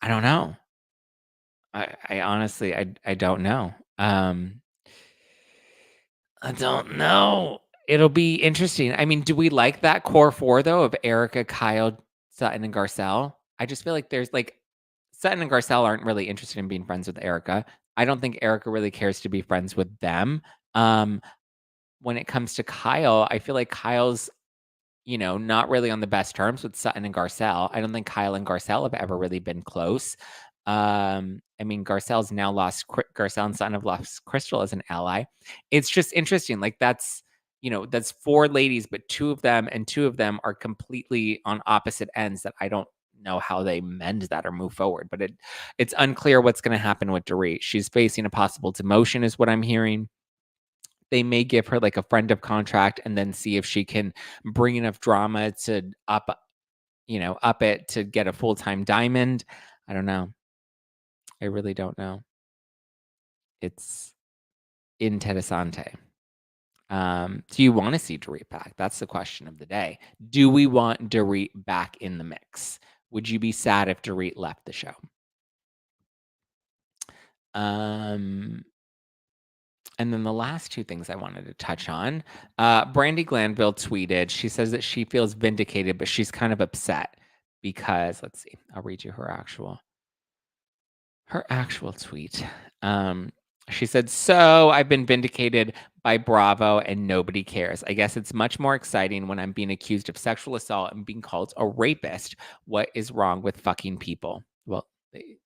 I don't know. I honestly, I don't know. I don't know. It'll be interesting. I mean, do we like that core four though of Erica, Kyle, Sutton, and Garcelle? I just feel like there's like Sutton and Garcelle aren't really interested in being friends with Erica. I don't think Erica really cares to be friends with them. When it comes to Kyle, I feel like Kyle's, not really on the best terms with Sutton and Garcelle. I don't think Kyle and Garcelle have ever really been close. I mean, Garcelle and Sutton have lost Crystal as an ally. It's just interesting. Like that's 4 ladies, but two of them are completely on opposite ends that I don't know how they mend that or move forward. But it's unclear what's going to happen with Dorit. She's facing a possible demotion, is what I'm hearing. They may give her like a friend of contract and then see if she can bring enough drama to up it to get a full-time diamond. I don't know. I really don't know. It's interessante. Do you want to see Dorit back? That's the question of the day. Do we want Dorit back in the mix? Would you be sad if Dorit left the show? And then the last 2 things I wanted to touch on, Brandi Glanville tweeted, she says that she feels vindicated, but she's kind of upset because, let's see, I'll read you her actual tweet. She said, "So I've been vindicated by Bravo and nobody cares. I guess it's much more exciting when I'm being accused of sexual assault and being called a rapist. What is wrong with fucking people? Well, the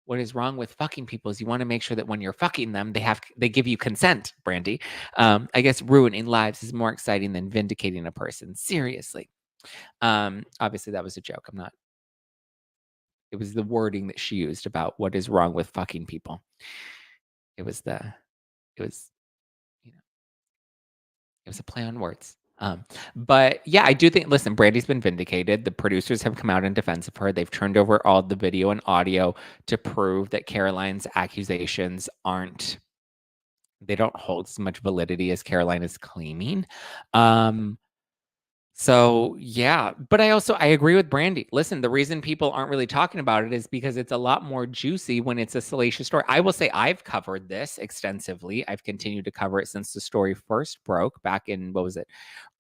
what is wrong with fucking people is you want to make sure that when you're fucking them, they give you consent, Brandi. I guess ruining lives is more exciting than vindicating a person. Seriously. Obviously that was a joke. It was the wording that she used about what is wrong with fucking people. It was it was, you know, it was a play on words. But yeah, I do think, listen, Brandi's been vindicated. The producers have come out in defense of her. They've turned over all the video and audio to prove that Caroline's accusations they don't hold as much validity as Caroline is claiming. So yeah, but I agree with Brandi. Listen, the reason people aren't really talking about it is because it's a lot more juicy when it's a salacious story. I will say I've covered this extensively. I've continued to cover it since the story first broke back in, what was it,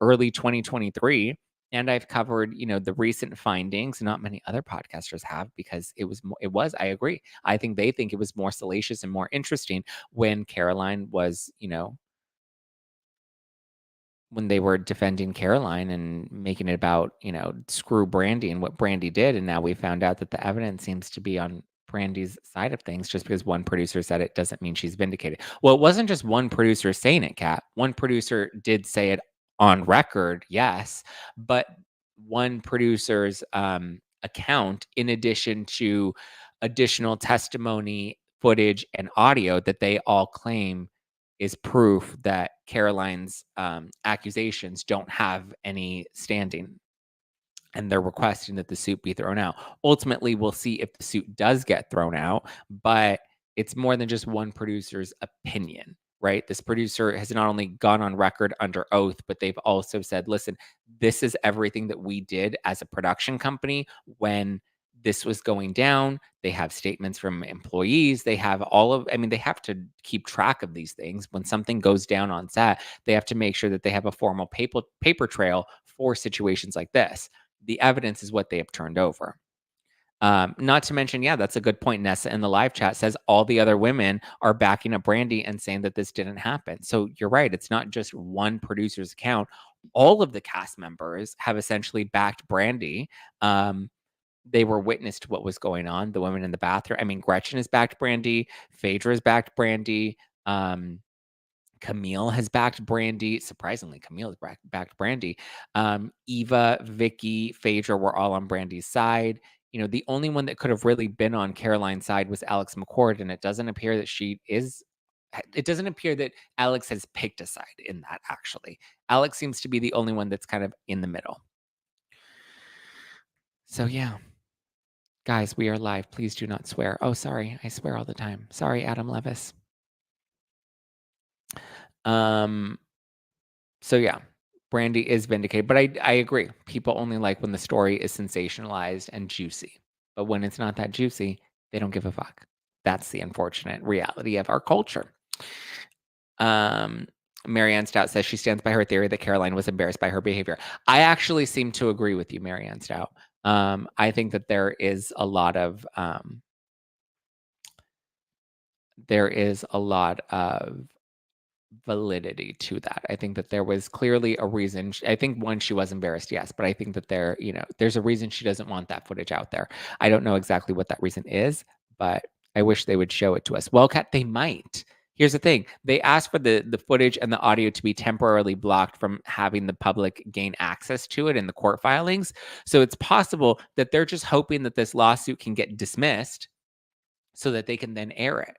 early 2023. And I've covered, the recent findings. Not many other podcasters have, because I agree. I think they think it was more salacious and more interesting when Caroline was, when they were defending Caroline and making it about, screw Brandi and what Brandi did. And now we found out that the evidence seems to be on Brandi's side of things. Just because one producer said it doesn't mean she's vindicated. Well, it wasn't just one producer saying it, Kat. One producer did say it on record, yes, but one producer's account, in addition to additional testimony, footage, and audio that they all claim is proof that Caroline's accusations don't have any standing, and they're requesting that the suit be thrown out. Ultimately, we'll see if the suit does get thrown out, but it's more than just one producer's opinion, right? This producer has not only gone on record under oath, but they've also said, listen, this is everything that we did as a production company when this was going down. They have statements from employees. They have they have to keep track of these things. When something goes down on set, they have to make sure that they have a formal paper trail for situations like this. The evidence is what they have turned over. Not to mention, yeah, that's a good point. Nessa in the live chat says all the other women are backing up Brandi and saying that this didn't happen. So you're right. It's not just one producer's account. All of the cast members have essentially backed Brandi. They were witness to what was going on. The women in the bathroom. I mean, Gretchen has backed Brandi. Phaedra has backed Brandi. Camille has backed Brandi. Surprisingly, Camille has backed Brandi. Eva, Vicky, Phaedra were all on Brandi's side. The only one that could have really been on Caroline's side was Alex McCord, and it doesn't appear that it doesn't appear that Alex has picked a side in that, actually. Alex seems to be the only one that's kind of in the middle. So yeah. Guys, we are live. Please do not swear. Oh, sorry. I swear all the time. Sorry, Adam Levis. So yeah, Brandi is vindicated, but I agree. People only like when the story is sensationalized and juicy. But when it's not that juicy, they don't give a fuck. That's the unfortunate reality of our culture. Marianne Stout says she stands by her theory that Caroline was embarrassed by her behavior. I actually seem to agree with you, Marianne Stout. I think that there is a lot of validity to that. I think that there was clearly a reason. I think one, she was embarrassed, yes, but I think that there's a reason she doesn't want that footage out there. I don't know exactly what that reason is, but I wish they would show it to us. Well, Kat, they might. Here's the thing. They asked for the footage and the audio to be temporarily blocked from having the public gain access to it in the court filings. So it's possible that they're just hoping that this lawsuit can get dismissed so that they can then air it.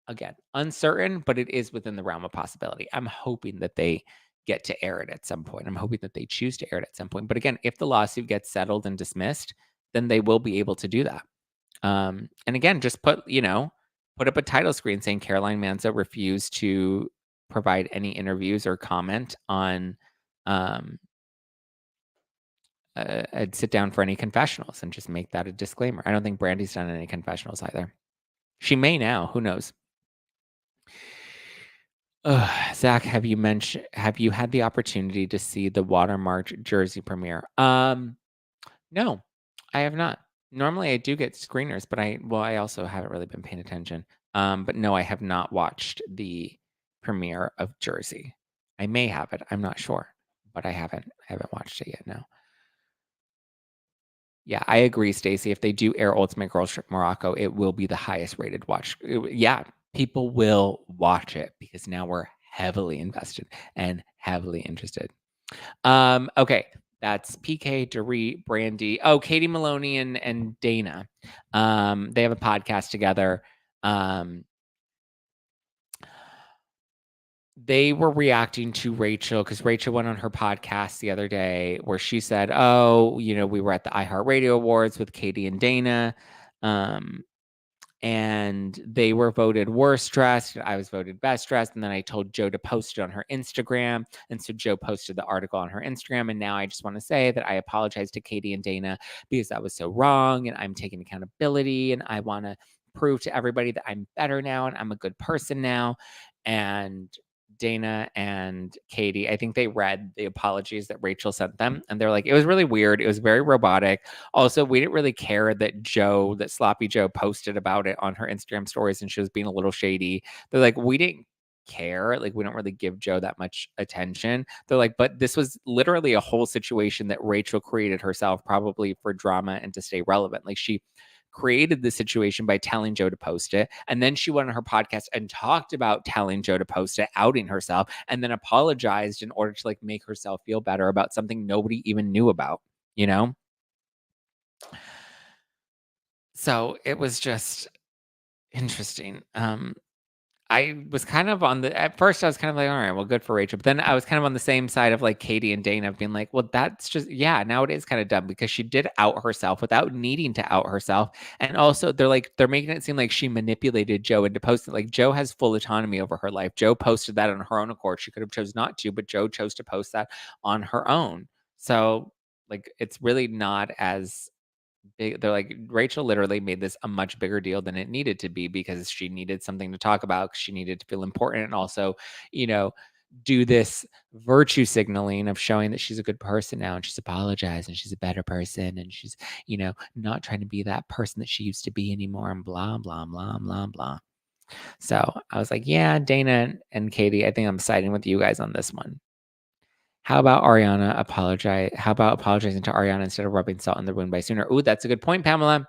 Again, uncertain, but it is within the realm of possibility. I'm hoping that they get to air it at some point. I'm hoping that they choose to air it at some point. But again, if the lawsuit gets settled and dismissed, then they will be able to do that. And again, just put up a title screen saying Caroline Manzo refused to provide any interviews or comment on I'd sit down for any confessionals, and just make that a disclaimer. I don't think Brandi's done any confessionals either. She may now. Who knows? Zach, have you had the opportunity to see the Watermark Jersey premiere? No, I have not. Normally I do get screeners, but I also haven't really been paying attention. But no, I have not watched the premiere of Jersey. I may have it. I'm not sure, but I haven't watched it yet. No. Yeah, I agree, Stacey. If they do air Ultimate Girls Trip Morocco, it will be the highest rated watch. Yeah, people will watch it because now we're heavily invested and heavily interested. Okay, that's PK, Dorit, Brandi. Oh, Katie Maloney and Dana. They have a podcast together. They were reacting to Rachel because Rachel went on her podcast the other day where she said, "Oh, we were at the iHeartRadio Awards with Katie and Dana, and they were voted worst dressed. I was voted best dressed, and then I told Joe to post it on her Instagram, and so Joe posted the article on her Instagram. And now I just want to say that I apologize to Katie and Dana because that was so wrong, and I'm taking accountability, and I want to prove to everybody that I'm better now and I'm a good person now." And Dana and Katie, I think they read the apologies that Rachel sent them, and they're like, it was really weird. It was very robotic. Also, we didn't really care that Sloppy Joe posted about it on her Instagram stories and she was being a little shady. They're like, we didn't care. Like, we don't really give Joe that much attention. They're like, but this was literally a whole situation that Rachel created herself, probably for drama and to stay relevant. Like, she created the situation by telling Joe to post it. And then she went on her podcast and talked about telling Joe to post it, outing herself, and then apologized in order to make herself feel better about something nobody even knew about, So it was just interesting. I was kind of at first I was kind of like, all right, well, good for Rachel. But then I was kind of on the same side of Katie and Dana being like, well, that's just, yeah, now it is kind of dumb because she did out herself without needing to out herself. And also they're making it seem like she manipulated Joe into posting. Like, Joe has full autonomy over her life. Joe posted that on her own accord. She could have chose not to, but Joe chose to post that on her own. So it's really not as big. They're like, Rachel literally made this a much bigger deal than it needed to be because she needed something to talk about. She needed to feel important and also, do this virtue signaling of showing that she's a good person now and she's apologized and she's a better person and she's, not trying to be that person that she used to be anymore and blah, blah, blah, blah, blah. So I was like, yeah, Dana and Katie, I think I'm siding with you guys on this one. How about Ariana apologize? How about apologizing to Ariana instead of rubbing salt in the wound by sooner? Ooh, that's a good point, Pamela.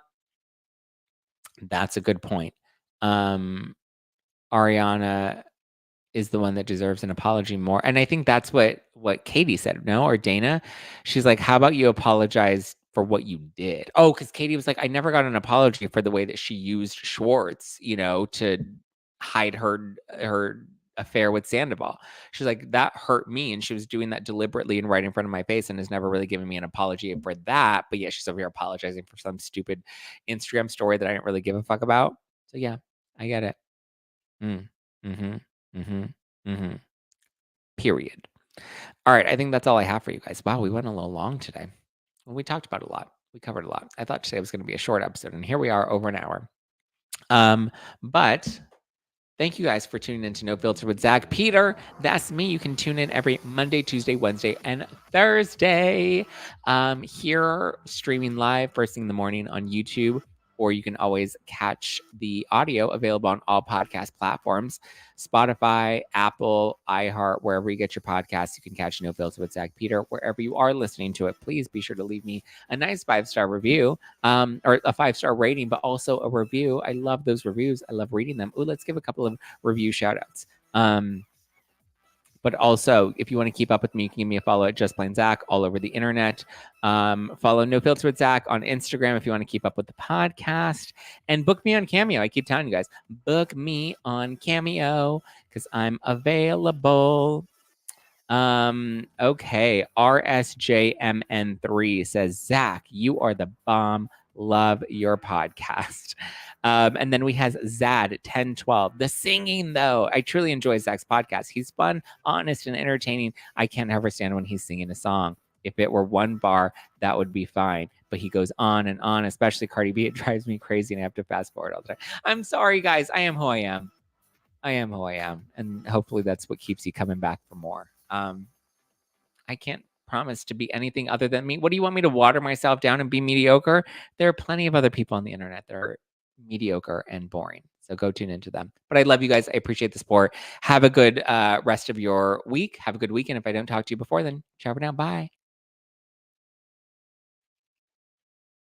That's a good point. Ariana is the one that deserves an apology more. And I think that's what Katie said, no? Or Dana. She's like, how about you apologize for what you did? Oh, because Katie was like, I never got an apology for the way that she used Schwartz, to hide her affair with Sandoval. She's like, that hurt me. And she was doing that deliberately and right in front of my face and has never really given me an apology for that. But yeah, she's over here apologizing for some stupid Instagram story that I didn't really give a fuck about. So yeah, I get it. Period. All right, I think that's all I have for you guys. Wow, we went a little long today. Well, we talked about a lot. We covered a lot. I thought today was going to be a short episode, and here we are over an hour. But thank you guys for tuning in to No Filter with Zack. Peter, that's me. You can tune in every Monday, Tuesday, Wednesday, and Thursday. Here, streaming live first thing in the morning on YouTube, or you can always catch the audio available on all podcast platforms. Spotify, Apple, iHeart, wherever you get your podcasts, you can catch No Filter with Zack Peter. Wherever you are listening to it, please be sure to leave me a nice 5-star review, or a 5-star rating, but also a review. I love those reviews. I love reading them. Ooh, let's give a couple of review shout outs. But also, if you want to keep up with me, you can give me a follow at Just Plain Zack all over the internet. Follow No Filter with Zack on Instagram if you want to keep up with the podcast. And book me on Cameo. I keep telling you guys, book me on Cameo because I'm available. Okay. RSJMN3 says, Zack, you are the bomb. Love your podcast. And then we have Zad1012. The singing, though. I truly enjoy Zack's podcast. He's fun, honest, and entertaining. I can't ever stand when he's singing a song. If it were one bar, that would be fine. But he goes on and on, especially Cardi B. It drives me crazy and I have to fast forward all the time. I'm sorry, guys. I am who I am. I am who I am. And hopefully that's what keeps you coming back for more. I can't promise to be anything other than me. What do you want me to water myself down and be mediocre? There are plenty of other people on the internet that are mediocre and boring. So go tune into them. But I love you guys. I appreciate the support. Have a good rest of your week. Have a good weekend. If I don't talk to you before then, ciao for now. Bye.